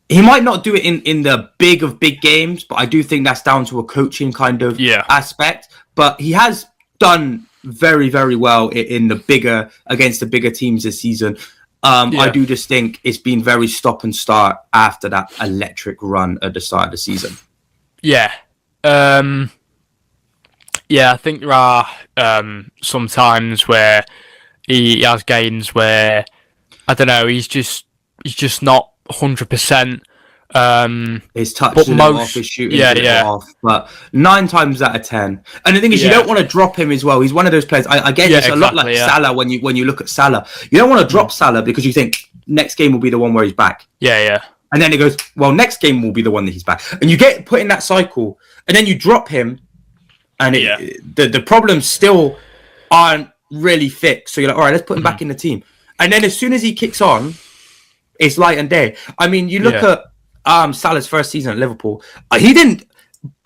he might not do it in the big games, but I do think that's down to a coaching kind of aspect. But he has done very, very well against the bigger teams this season. I do just think it's been very stop and start after that electric run at the start of the season. Yeah. I think there are some times where he has games where, I don't know, he's just not 100%. His touch is off, his shooting off, but 9 times out of 10. And the thing is, you don't want to drop him as well. He's one of those players. I guess it's a lot like Salah when you look at Salah. You don't want to drop Salah because you think next game will be the one where he's back. Yeah. And then it goes, well, next game will be the one that he's back. And you get put in that cycle, and then you drop him, and the problems still aren't really fixed. So you're like, all right, let's put him back in the team. And then as soon as he kicks on, it's light and day. I mean, you look at Salah's first season at Liverpool. He didn't,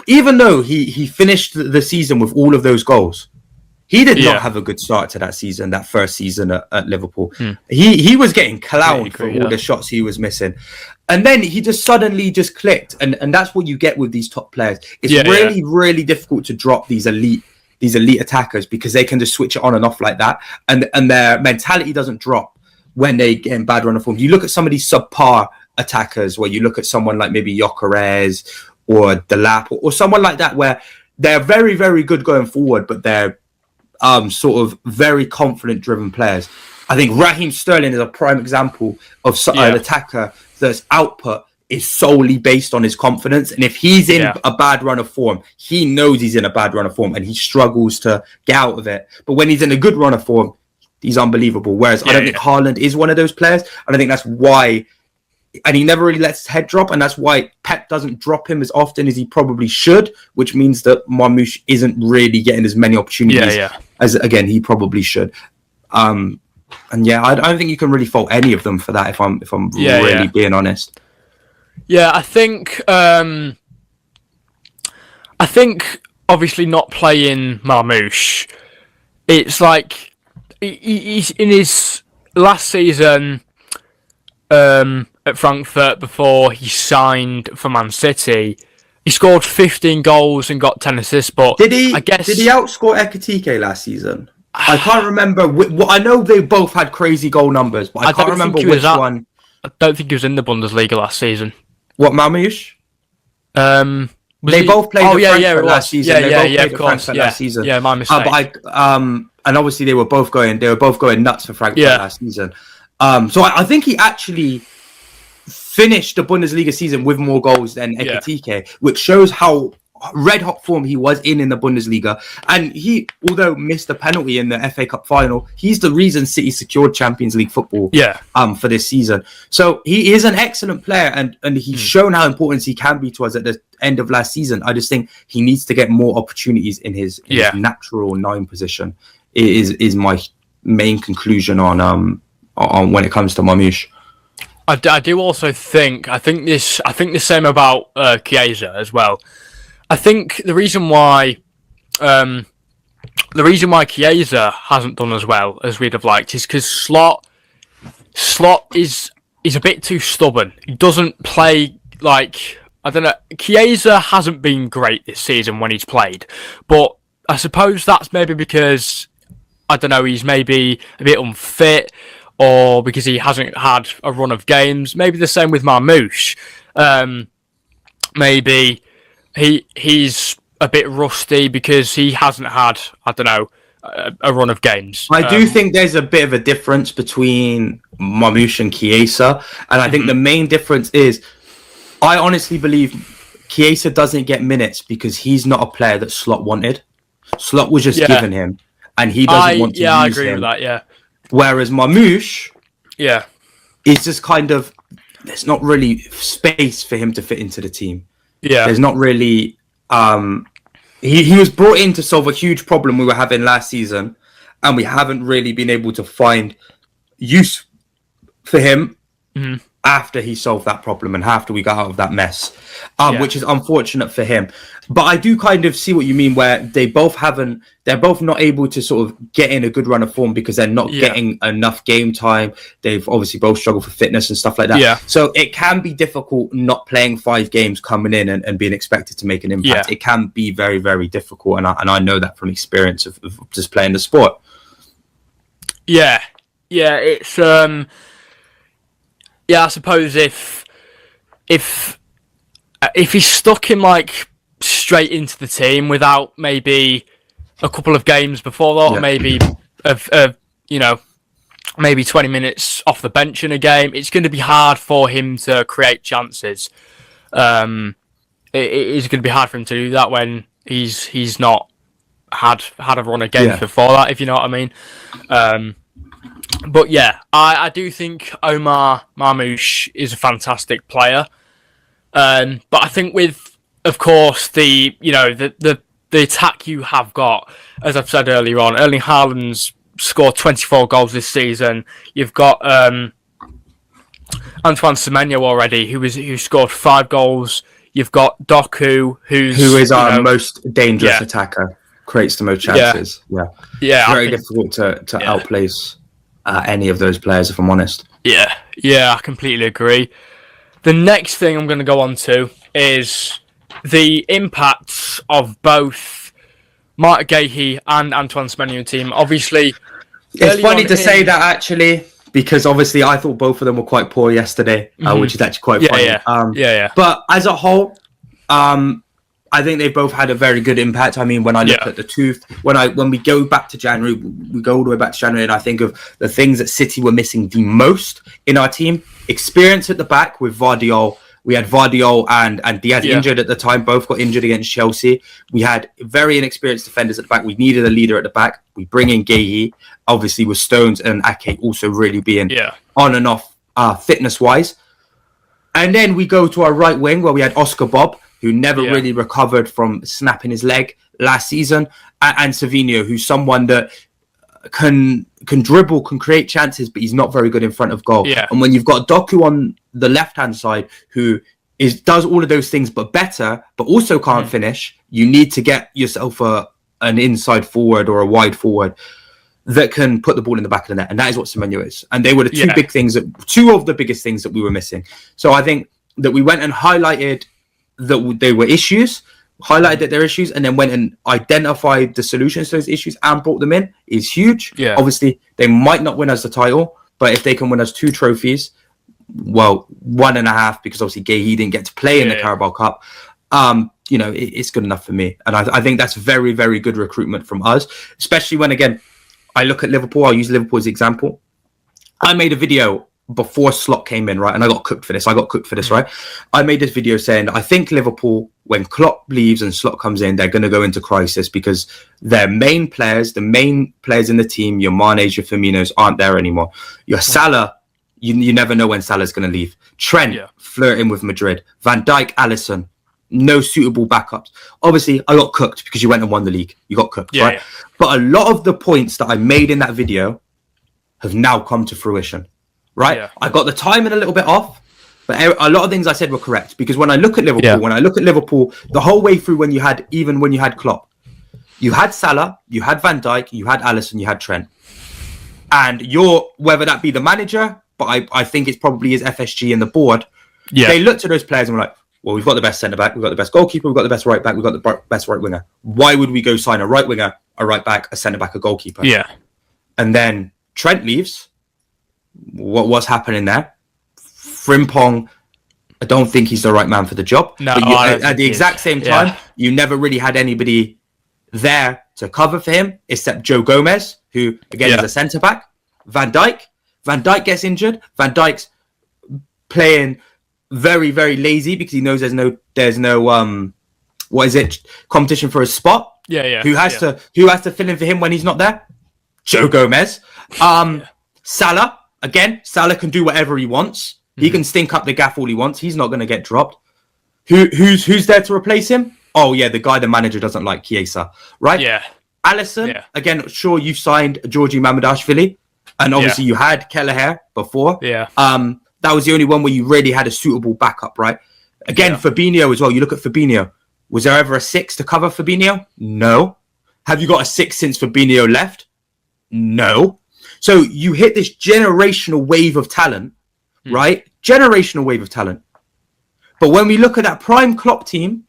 even though he finished the season with all of those goals, he did not have a good start to that season, that first season at Liverpool. He was getting clowned for all the shots he was missing. And then he just suddenly just clicked. And that's what you get with these top players. It's really difficult to drop these elite attackers because they can just switch it on and off like that. And their mentality doesn't drop when they get in bad run of form. You look at some of these subpar attackers where you look at someone like maybe Gyökeres or Delap or someone like that where they're very, very good going forward, but they're sort of very confident driven players. I think Raheem Sterling is a prime example of an attacker that's output is solely based on his confidence. And if he's in a bad run of form, he knows he's in a bad run of form and he struggles to get out of it. But when he's in a good run of form, he's unbelievable. Whereas I don't think Haaland is one of those players. And I think that's why, and he never really lets his head drop. And that's why Pep doesn't drop him as often as he probably should, which means that Marmoush isn't really getting as many opportunities as, again, he probably should. And I don't think you can really fault any of them for that if I'm really being honest. Yeah, I think obviously not playing Marmoush, it's like he's in his last season at Frankfurt before he signed for Man City. He scored 15 goals and got 10 assists, but Did he? I guess Did he outscore Ekitike last season? I can't remember. I know they both had crazy goal numbers, but I can't remember which one. I don't think he was in the Bundesliga last season. What, Marmoush? They both played at Frankfurt last season. They both played at Frankfurt last season. Yeah, my mistake. And obviously they were both going nuts for Frankfurt last season. So I think he actually finished the Bundesliga season with more goals than Ekitike, which shows how red hot form he was in the Bundesliga. And he, although missed a penalty in the FA Cup final, he's the reason City secured Champions League football for this season. So he is an excellent player, and he's shown how important he can be to us at the end of last season. I just think he needs to get more opportunities in his natural 9 position. Is my main conclusion on when it comes to Marmoush. I do also think the same about Chiesa as well. I think the reason why Chiesa hasn't done as well as we'd have liked is because Slot is a bit too stubborn. He doesn't play like, I don't know. Chiesa hasn't been great this season when he's played, but I suppose that's maybe because, I don't know, he's maybe a bit unfit, or because he hasn't had a run of games. Maybe the same with Marmoush. Maybe he's a bit rusty because he hasn't had, I don't know, a run of games. I do think there's a bit of a difference between Marmoush and Chiesa, and I think the main difference is, I honestly believe Chiesa doesn't get minutes because he's not a player that Slot wanted. Slot was just given him, and he doesn't want to use him. I agree with that, yeah. Whereas Marmoush is just kind of, there's not really space for him to fit into the team. Yeah. There's not really... He was brought in to solve a huge problem we were having last season, and we haven't really been able to find use for him after he solved that problem and after we got out of that mess, which is unfortunate for him. But I do kind of see what you mean, where they're both not able to sort of get in a good run of form because they're not getting enough game time. They've obviously both struggled for fitness and stuff like that. Yeah. So it can be difficult not playing 5 games, coming in and being expected to make an impact. Yeah. It can be very, very difficult. And I know that from experience of just playing the sport. Yeah. Yeah, it's... I suppose if he's stuck in like straight into the team without maybe a couple of games before that, or maybe maybe 20 minutes off the bench in a game, it's going to be hard for him to create chances. It is going to be hard for him to do that when he's not had a run of games before that, if you know what I mean. But yeah, I do think Omar Marmoush is a fantastic player. But I think with, of course, the attack you have got, as I've said earlier on, Erling Haaland's scored 24 goals this season. You've got Antoine Semenyo already, who scored 5 goals. You've got Doku, who is our most dangerous attacker, creates the most chances. It's very difficult to outplace any of those players, if I'm honest. Yeah, I completely agree. The next thing I'm going to go on to is the impacts of both Marc Guehi and Antoine Semenyo team. Obviously, it's funny to say that, actually, because obviously I thought both of them were quite poor yesterday, which is actually quite funny. But as a whole, I think they both had a very good impact. I mean, when I look at the tooth, when we go back to January, we go all the way back to January, and I think of the things that City were missing the most in our team. Experience at the back with Vardiol. We had Vardiol and Diaz injured at the time. Both got injured against Chelsea. We had very inexperienced defenders at the back. We needed a leader at the back. We bring in Guehi, obviously with Stones and Ake also really being on and off fitness-wise. And then we go to our right wing where we had Oscar Bob, who never really recovered from snapping his leg last season, and Savinho, who's someone that can dribble, can create chances, but he's not very good in front of goal. Yeah. And when you've got Doku on the left-hand side, who does all of those things but better, but also can't finish, you need to get yourself an inside forward or a wide forward that can put the ball in the back of the net, and that is what Semenyo is. And they were the two of the biggest things that we were missing. So I think that we went and highlighted that they were issues, highlighted that they're issues, and then went and identified the solutions to those issues and brought them in is huge. Yeah. Obviously, they might not win us the title, but if they can win us 2 trophies, well, 1.5, because obviously Guehi didn't get to play in the Carabao Cup. It's good enough for me. And I think that's very, very good recruitment from us, especially when, again, I look at Liverpool. I'll use Liverpool as an example. I made a video before Slot came in, right? And I got cooked for this. Right? I made this video saying, I think Liverpool, when Klopp leaves and Slot comes in, they're going to go into crisis because their main players, the main players in the team, your Manes, your Firminos, aren't there anymore. Your Salah, you never know when Salah's going to leave. Trent, flirting with Madrid. Van Dijk, Alisson, no suitable backups. Obviously, I got cooked because you went and won the league. You got cooked, right? Yeah. But a lot of the points that I made in that video have now come to fruition, right? Yeah. I got the timing a little bit off, but a lot of things I said were correct. Because when I look at Liverpool, the whole way through when you had Klopp, you had Salah, you had Van Dijk, you had Alisson, you had Trent. And whether that be the manager, but I think it's probably his FSG and the board, they looked at those players and were like, well, we've got the best centre-back, we've got the best goalkeeper, we've got the best right-back, we've got the best right-winger. Why would we go sign a right-winger, a right-back, a centre-back, a goalkeeper? Yeah. And then Trent leaves. What's happening there? Frimpong, I don't think he's the right man for the job. No, but at the exact same time, you never really had anybody there to cover for him, except Joe Gomez, who, again, is a centre-back. Van Dijk gets injured. Van Dijk's playing very, very lazy because he knows there's no competition for a spot. Who has to fill in for him when he's not there? Joe Gomez. Salah can do whatever he wants. He can stink up the gaff all he wants. He's not going to get dropped. Who's there to replace him? Oh yeah, the guy the manager doesn't like, Chiesa, right? Yeah. Alisson, again, sure, you signed Georgie Mamadashvili, and obviously you had Kelleher before. Yeah. That was the only one where you really had a suitable backup, right? Again, Fabinho as well. You look at Fabinho. Was there ever a 6 to cover Fabinho? No. Have you got a 6 since Fabinho left? No. So you hit this generational wave of talent, right? Generational wave of talent. But when we look at that prime Klopp team,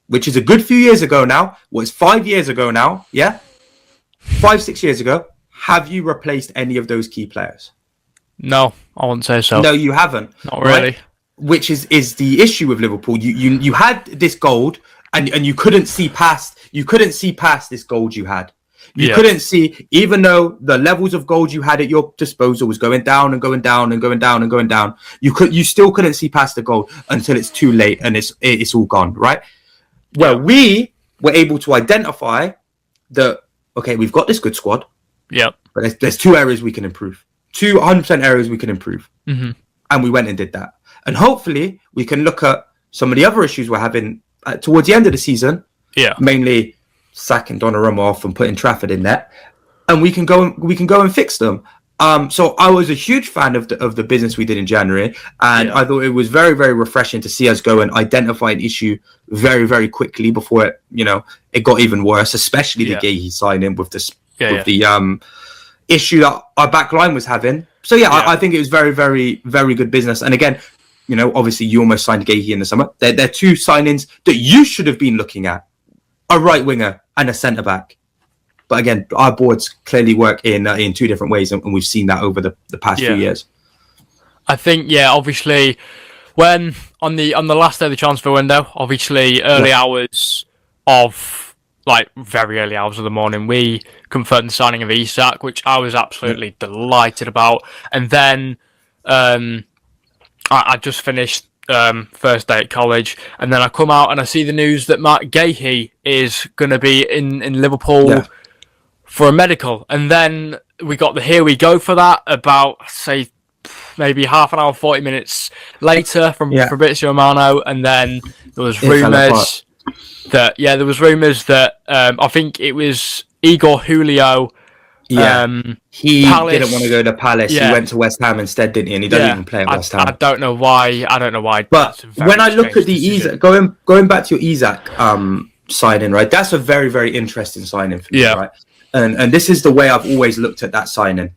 which is a good few years ago now, was 5 years ago now, 5-6 years ago, have you replaced any of those key players? No, I wouldn't say so. No, you haven't. Not really. Right? Which is the issue with Liverpool. You had this gold, and you couldn't see past. You couldn't see past this gold you had. You couldn't see, even though the levels of gold you had at your disposal was going down and going down and going down and going down. You still couldn't see past the gold until it's too late and it's all gone, right? Well, we were able to identify that. Okay, we've got this good squad. Yeah, but there's 2 areas we can improve. 100% areas we can improve. Mm-hmm. And we went and did that. And hopefully we can look at some of the other issues we're having towards the end of the season. Yeah. Mainly sacking Donnarumma off and putting Trafford in there. And we can go and fix them. So I was a huge fan of the business we did in January. And I thought it was very, very refreshing to see us go and identify an issue very, very quickly before it got even worse, especially the Guehi signing with the issue that our back line was having. So I think it was very, very, very good business. And again, obviously you almost signed Guehi in the summer. They're 2 signings that you should have been looking at. A right winger and a centre back. But again, our boards clearly work in 2 different ways, and we've seen that over the past few years. I think, obviously, when on the last day of the transfer window, obviously early hours of very early hours of the morning, we confirmed the signing of Isak, which I was absolutely delighted about. And then I just finished first day at college, and then I come out and I see the news that Marc Guehi is going to be in Liverpool for a medical. And then we got the here we go for that about, say, maybe half an hour, 40 minutes later from Fabrizio Romano. And then there was rumours that I think it was Igor Julio Yeah. He Palace, didn't want to go to Palace. yeah. He went to West Ham instead, didn't he? And he doesn't even play at West Ham. I don't know why. But That's a very when I look strange at the decision. Isak, going back to your Isak signing, right? That's a very, very interesting signing for me, right? And this is the way I've always looked at that signing.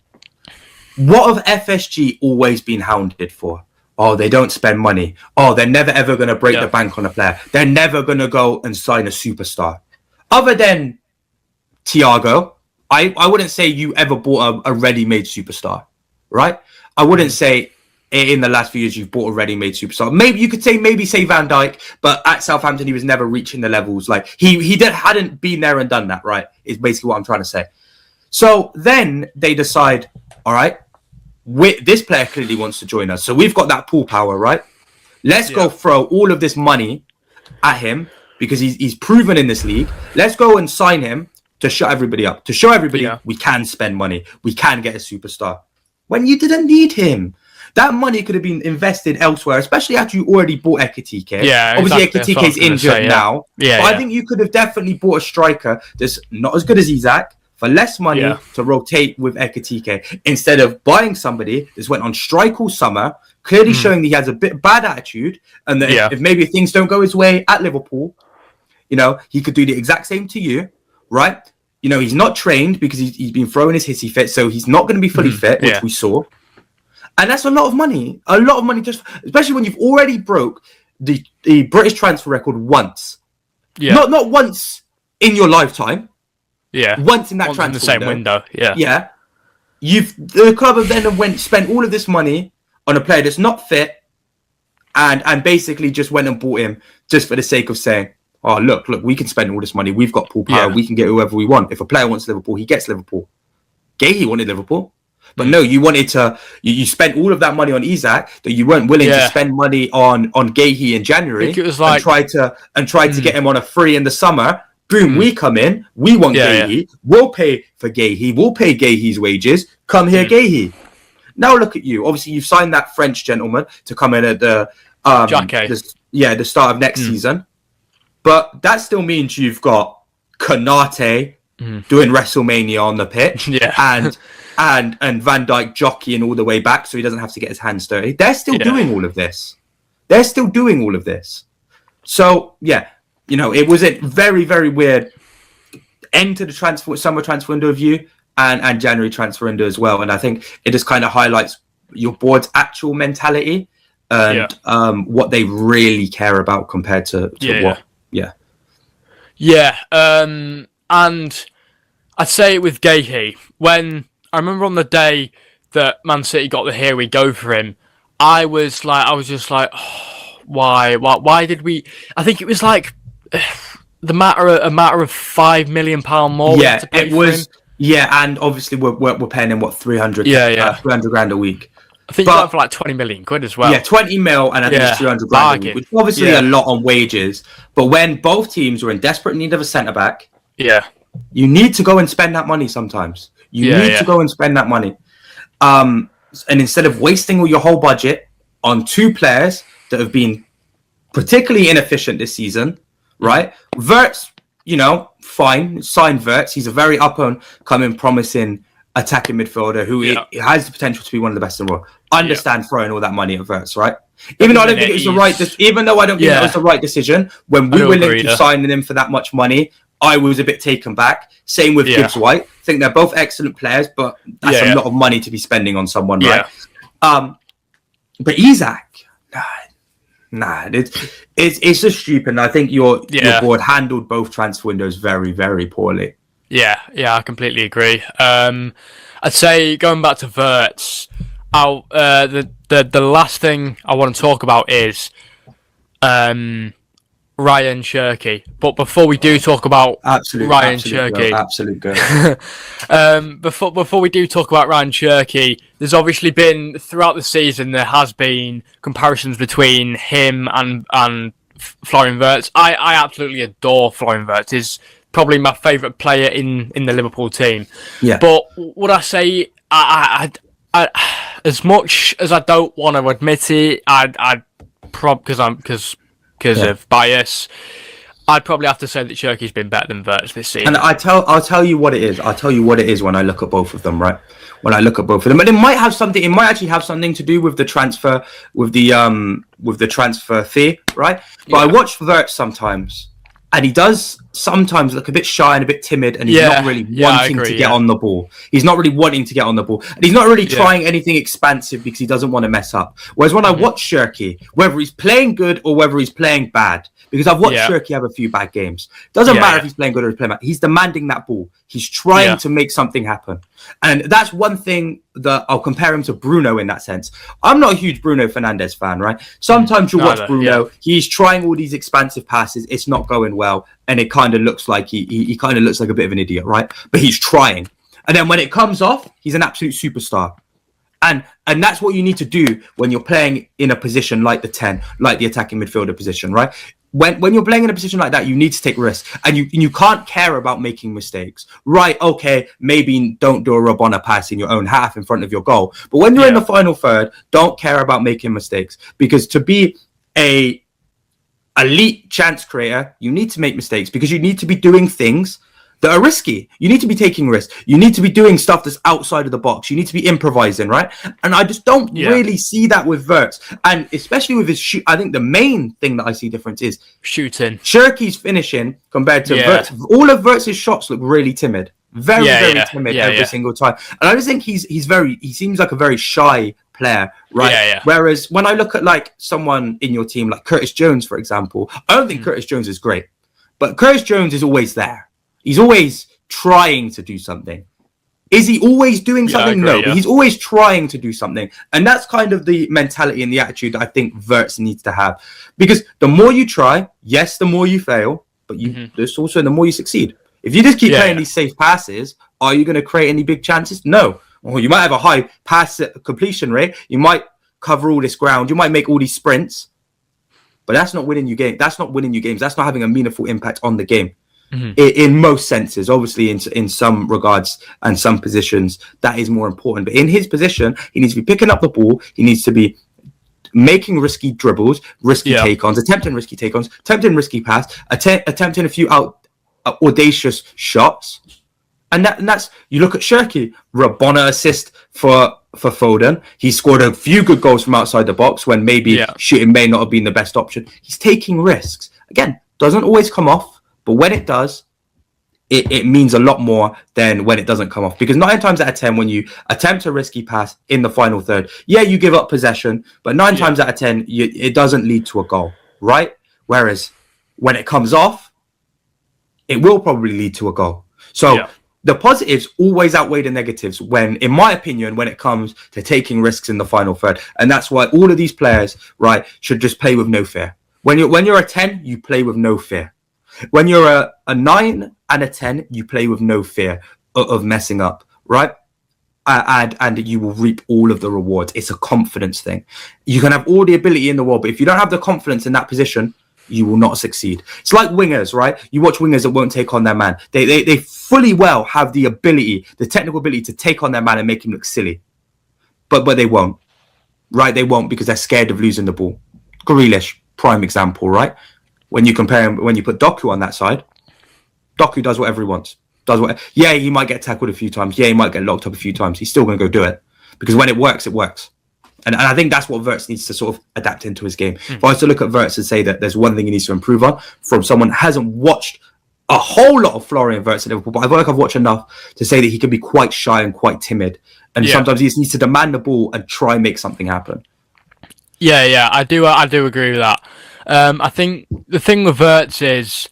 What have FSG always been hounded for? Oh, they don't spend money. Oh, they're never ever going to break the bank on a player. They're never going to go and sign a superstar. Other than Thiago, I wouldn't say you ever bought a ready-made superstar, right? I wouldn't say in the last few years you've bought a ready-made superstar. Maybe you could say Van Dijk, but at Southampton he was never reaching the levels. Like hadn't been there and done that, right? Is basically what I'm trying to say. So then they decide, all right, this player clearly wants to join us, so we've got that pool power, right? Let's go throw all of this money at him because he's proven in this league. Let's go and sign him to shut everybody up, to show everybody we can spend money, we can get a superstar. When you didn't need him, that money could have been invested elsewhere, especially after you already bought Ekitike. Yeah, obviously Ekitike's injured now, but I think you could have definitely bought a striker that's not as good as Isak for less money to rotate with Ekitike instead of buying somebody that's went on strike all summer, clearly showing that he has a bit bad attitude, and that if maybe things don't go his way at Liverpool, you know, he could do the exact same to you. Right, you know, he's not trained because he's been throwing his hissy fit, so he's not going to be fully fit, which we saw. And that's a lot of money, just especially when you've already broke the British transfer record once. Yeah, not once in your lifetime. Yeah, once in that transfer in the same window. Yeah. The club have then spent all of this money on a player that's not fit, and basically just went and bought him just for the sake of saying, oh, look, we can spend all this money. We've got pool power. We can get whoever we want. If a player wants Liverpool, he gets Liverpool. Guehi wanted Liverpool. But no, you wanted to... You spent all of that money on Isak that you weren't willing to spend money on Guehi in January. I think it was like... And tried to get him on a free in the summer. Boom, we come in. We want Guehi. We'll pay for Guehi. We'll pay Guehi's wages. Come here, Guehi. Now look at you. Obviously, you've signed that French gentleman to come in at the... the start of next season. But that still means you've got Konate doing WrestleMania on the pitch, and Van Dijk jockeying all the way back so he doesn't have to get his hands dirty. They're still doing all of this. So you know, it was a very, very weird end to the summer transfer window view and January transfer window as well. And I think it just kind of highlights your board's actual mentality and what they really care about compared to what. And I'd say it with Guehi. When I remember on the day that Man City got the here we go for him, I was just like, oh, why did we? I think it was like a matter of £5 million more. Yeah, it was. Yeah, and obviously we're paying him what 300. 300 grand a week. I think you got for like 20 million quid as well. Yeah, 20 mil, and I think it's 300 grand a week, which is obviously a lot on wages. But when both teams were in desperate need of a centre back, you need to go and spend that money sometimes. You need to go and spend that money. And instead of wasting all your whole budget on two players that have been particularly inefficient this season, right? Wirtz, you know, fine, sign Wirtz. He's a very up-and-coming, promising attacking midfielder who has the potential to be one of the best in the world. Understand throwing all that money at Wirtz, right? Even though I don't think it was the right. Even though I don't think that was the right decision, when we were linked to signing him for that much money, I was a bit taken back. Same with Gibbs White. I think they're both excellent players, but that's a lot of money to be spending on someone, right? But Isak, it's just stupid. And I think your board handled both transfer windows very, very poorly. Yeah, I completely agree. I'd say going back to Wirtz, the last thing I want to talk about is Ryan Cherky. But before we do talk about Ryan Cherky, before we do talk about Ryan Cherky, there's obviously been throughout the season there has been comparisons between him and Florian Wirtz. I absolutely adore Florian Wirtz. He's probably my favourite player in the Liverpool team. Yeah. But would I say I as much as I don't want to admit it, because of bias, I'd probably have to say that Cherky's been better than Verts this season. And I'll tell you what it is. I'll tell you what it is when I look at both of them, right? When I look at both of them, and it might have something. It might actually have something to do with the transfer, with the transfer fee, right? But I watch Verts sometimes, and he does sometimes look a bit shy and a bit timid, and he's not really wanting to get on the ball. He's not really wanting to get on the ball, and he's not really trying anything expansive because he doesn't want to mess up. Whereas when I watch Cherky, whether he's playing good or whether he's playing bad, because I've watched Cherky have a few bad games. Doesn't matter if he's playing good or he's playing bad. He's demanding that ball. He's trying to make something happen. And that's one thing that I'll compare him to Bruno in that sense. I'm not a huge Bruno Fernandes fan, right? Sometimes you watch Bruno, he's trying all these expansive passes. It's not going well. And it kind of looks like he kind of looks like a bit of an idiot, right? But he's trying. And then when it comes off, he's an absolute superstar. And that's what you need to do when you're playing in a position like the 10, like the attacking midfielder position, right? When you're playing in a position like that, you need to take risks, and you can't care about making mistakes, right? Okay, maybe don't do a Rabona pass in your own half in front of your goal, but when you're in the final third, don't care about making mistakes, because to be a elite chance creator, you need to make mistakes, because you need to be doing things that are risky. You need to be taking risks. You need to be doing stuff that's outside of the box. You need to be improvising, right? And I just don't really see that with Verts. And especially with his shoot, I think the main thing that I see difference is shooting. Cherky's finishing compared to Verts. All of Verts' shots look really timid. Very timid every single time. And I just think he seems like a very shy player, right? Whereas when I look at like someone in your team, like Curtis Jones, for example, I don't think Curtis Jones is great. But Curtis Jones is always there. He's always trying to do something. Is he always doing something? No, but he's always trying to do something. And that's kind of the mentality and the attitude that I think Verts needs to have. Because the more you try, yes, the more you fail, but there's also the more you succeed. If you just keep playing these safe passes, are you going to create any big chances? No. Well, you might have a high pass completion rate. You might cover all this ground. You might make all these sprints. But that's not winning you game. That's not winning you games. That's not having a meaningful impact on the game. In most senses, obviously in some regards and some positions that is more important, but in his position he needs to be picking up the ball, he needs to be making risky dribbles, risky take-ons, attempting risky take-ons, attempting risky pass, attempting a few audacious shots. And that's, you look at Cherky, Rabona assist for Foden. He scored a few good goals from outside the box when maybe shooting may not have been the best option. He's taking risks. Again, doesn't always come off. But when it does, it means a lot more than when it doesn't come off. Because 9 times out of 10, when you attempt a risky pass in the final third, you give up possession. But 9 times out of 10, it doesn't lead to a goal, right? Whereas when it comes off, it will probably lead to a goal. So the positives always outweigh the negatives when, in my opinion, when it comes to taking risks in the final third. And that's why all of these players, right, should just play with no fear. When you're a 10, you play with no fear. When you're a 9 and a 10, you play with no fear of messing up, right? And you will reap all of the rewards. It's a confidence thing. You can have all the ability in the world, but if you don't have the confidence in that position, you will not succeed. It's like wingers, right? You watch wingers that won't take on their man. They fully well have the ability, the technical ability to take on their man and make him look silly. But they won't, right? They won't because they're scared of losing the ball. Grealish, prime example, right? When you compare him, when you put Doku on that side, Doku does whatever he wants. He might get tackled a few times. He might get locked up a few times. He's still going to go do it. Because when it works, it works. And I think that's what Verts needs to sort of adapt into his game. If I was to look at Verts and say that there's one thing he needs to improve on from someone who hasn't watched a whole lot of Florian Wirtz at Liverpool, but I feel like I've watched enough to say that he can be quite shy and quite timid. And sometimes he just needs to demand the ball and try and make something happen. I do agree with that. I think the thing with Wirtz is,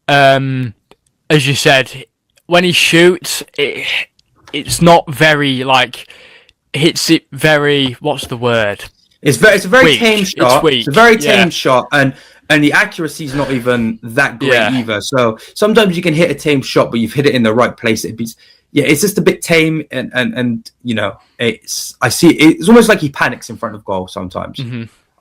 as you said, when he shoots, it's not very hits it very. What's the word? It's a very weak. tame shot. It's weak. It's a very tame shot, and the accuracy is not even that great either. So sometimes you can hit a tame shot, but you've hit it in the right place. It's just a bit tame, and you know, it's almost like he panics in front of goal sometimes.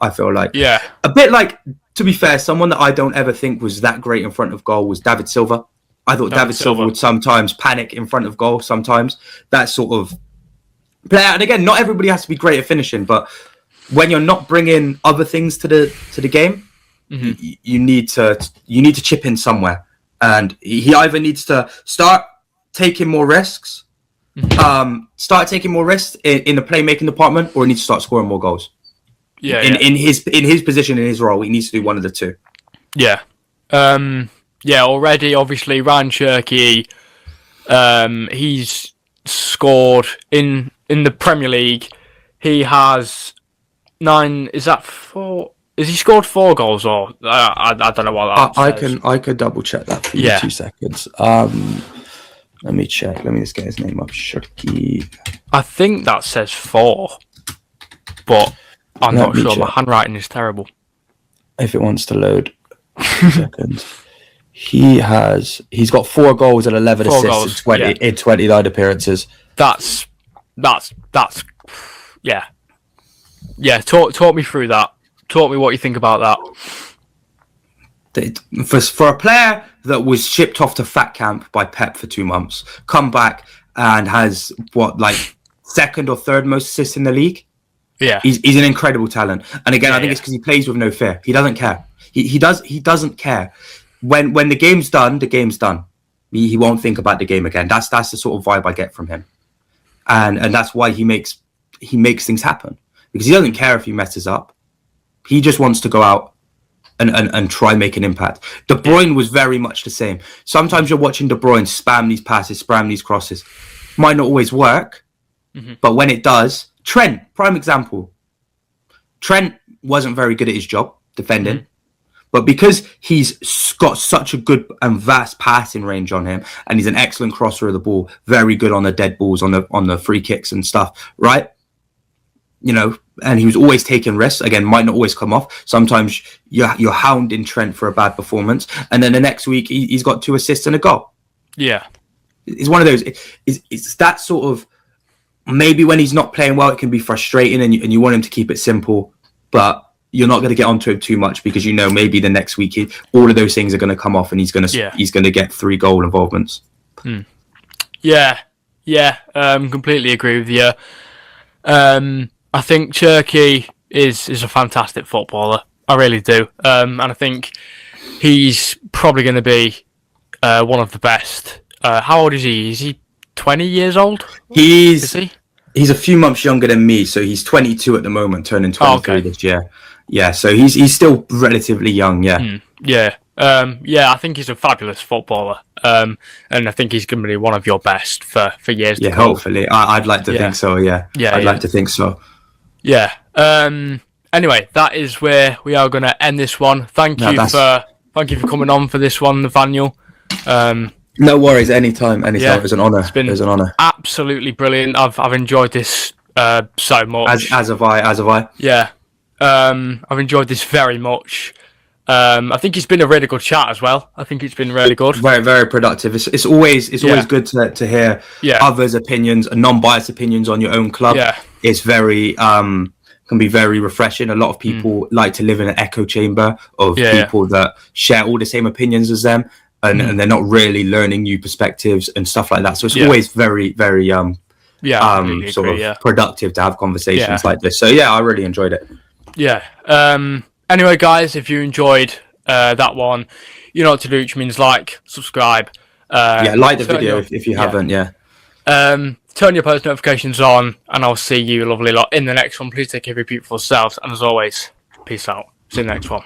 I feel like a bit like, to be fair, someone that I don't ever think was that great in front of goal was David Silva. I thought David Silva would sometimes panic in front of goal. Sometimes that sort of player. And again, not everybody has to be great at finishing, but when you're not bringing other things to the game, you need to chip in somewhere, and he either needs to start taking more risks, in the playmaking department, or he needs to start scoring more goals. In his position, in his role, he needs to do one of the two. Yeah. Already, obviously, Ryan Cherky, he's scored in the Premier League. He has 9. Is that 4? Has he scored 4 goals, or I don't know what that says. I could double check that for you. 2 seconds. Let me check. Let me just get his name up. Cherky. I think that says 4, but I'm not sure. My handwriting is terrible. If it wants to load. 2 seconds. He's got 4 goals and 11 assists in 29 appearances. That's yeah. Talk me through that. Talk me what you think about that. For a player that was shipped off to fat camp by Pep for 2 months, come back and has second or third most assists in the league. Yeah, he's an incredible talent. And again, I think it's because he plays with no fear. He doesn't care. He doesn't care. When the game's done, the game's done. He won't think about the game again. That's the sort of vibe I get from him, and that's why he makes things happen, because he doesn't care if he messes up. He just wants to go out and try and make an impact. De Bruyne was very much the same. Sometimes you're watching De Bruyne spam these passes, spam these crosses. Might not always work, but when it does, Trent, prime example. Trent wasn't very good at his job defending. But because he's got such a good and vast passing range on him, and he's an excellent crosser of the ball, very good on the dead balls, on the free kicks and stuff, right? And he was always taking risks. Again, might not always come off. Sometimes you're hounding Trent for a bad performance, and then the next week he's got 2 assists and a goal. Yeah, it's one of those. It's that sort of, maybe when he's not playing well, it can be frustrating, and you want him to keep it simple, but you're not going to get onto him too much, because maybe the next week all of those things are going to come off, and he's going to get 3 goal involvements. Completely agree with you. I think Cherky is a fantastic footballer. I really do, and I think he's probably going to be one of the best. How old is he? Is he 20 years old? He's a few months younger than me, so he's 22 at the moment, turning 23 this year. Yeah, so he's still relatively young. Yeah. I think he's a fabulous footballer, and I think he's going to be one of your best for years to come. Yeah, hopefully. I'd like to think so. I'd like to think so. Yeah. Anyway, that is where we are going to end this one. Thank you for coming on for this one, Nathaniel. No worries. Anytime. Yeah, it was an honour. It was an honour. Absolutely brilliant. I've enjoyed this so much. As have I. Yeah. I've enjoyed this very much. I think it's been a really good chat as well. I think it's been really good. Very, very productive. It's always good to hear others' opinions and non-biased opinions on your own club. Yeah. It's very can be very refreshing. A lot of people like to live in an echo chamber of people that share all the same opinions as them, and they're not really learning new perspectives and stuff like that. So it's always very, very productive to have conversations like this. So I really enjoyed it. Yeah. Anyway, guys, if you enjoyed that one, you know what to do, which means like, subscribe. Like the video if you haven't. Turn your post notifications on, and I'll see you lovely lot in the next one. Please take care of your beautiful selves, and as always, peace out. See you in the next one.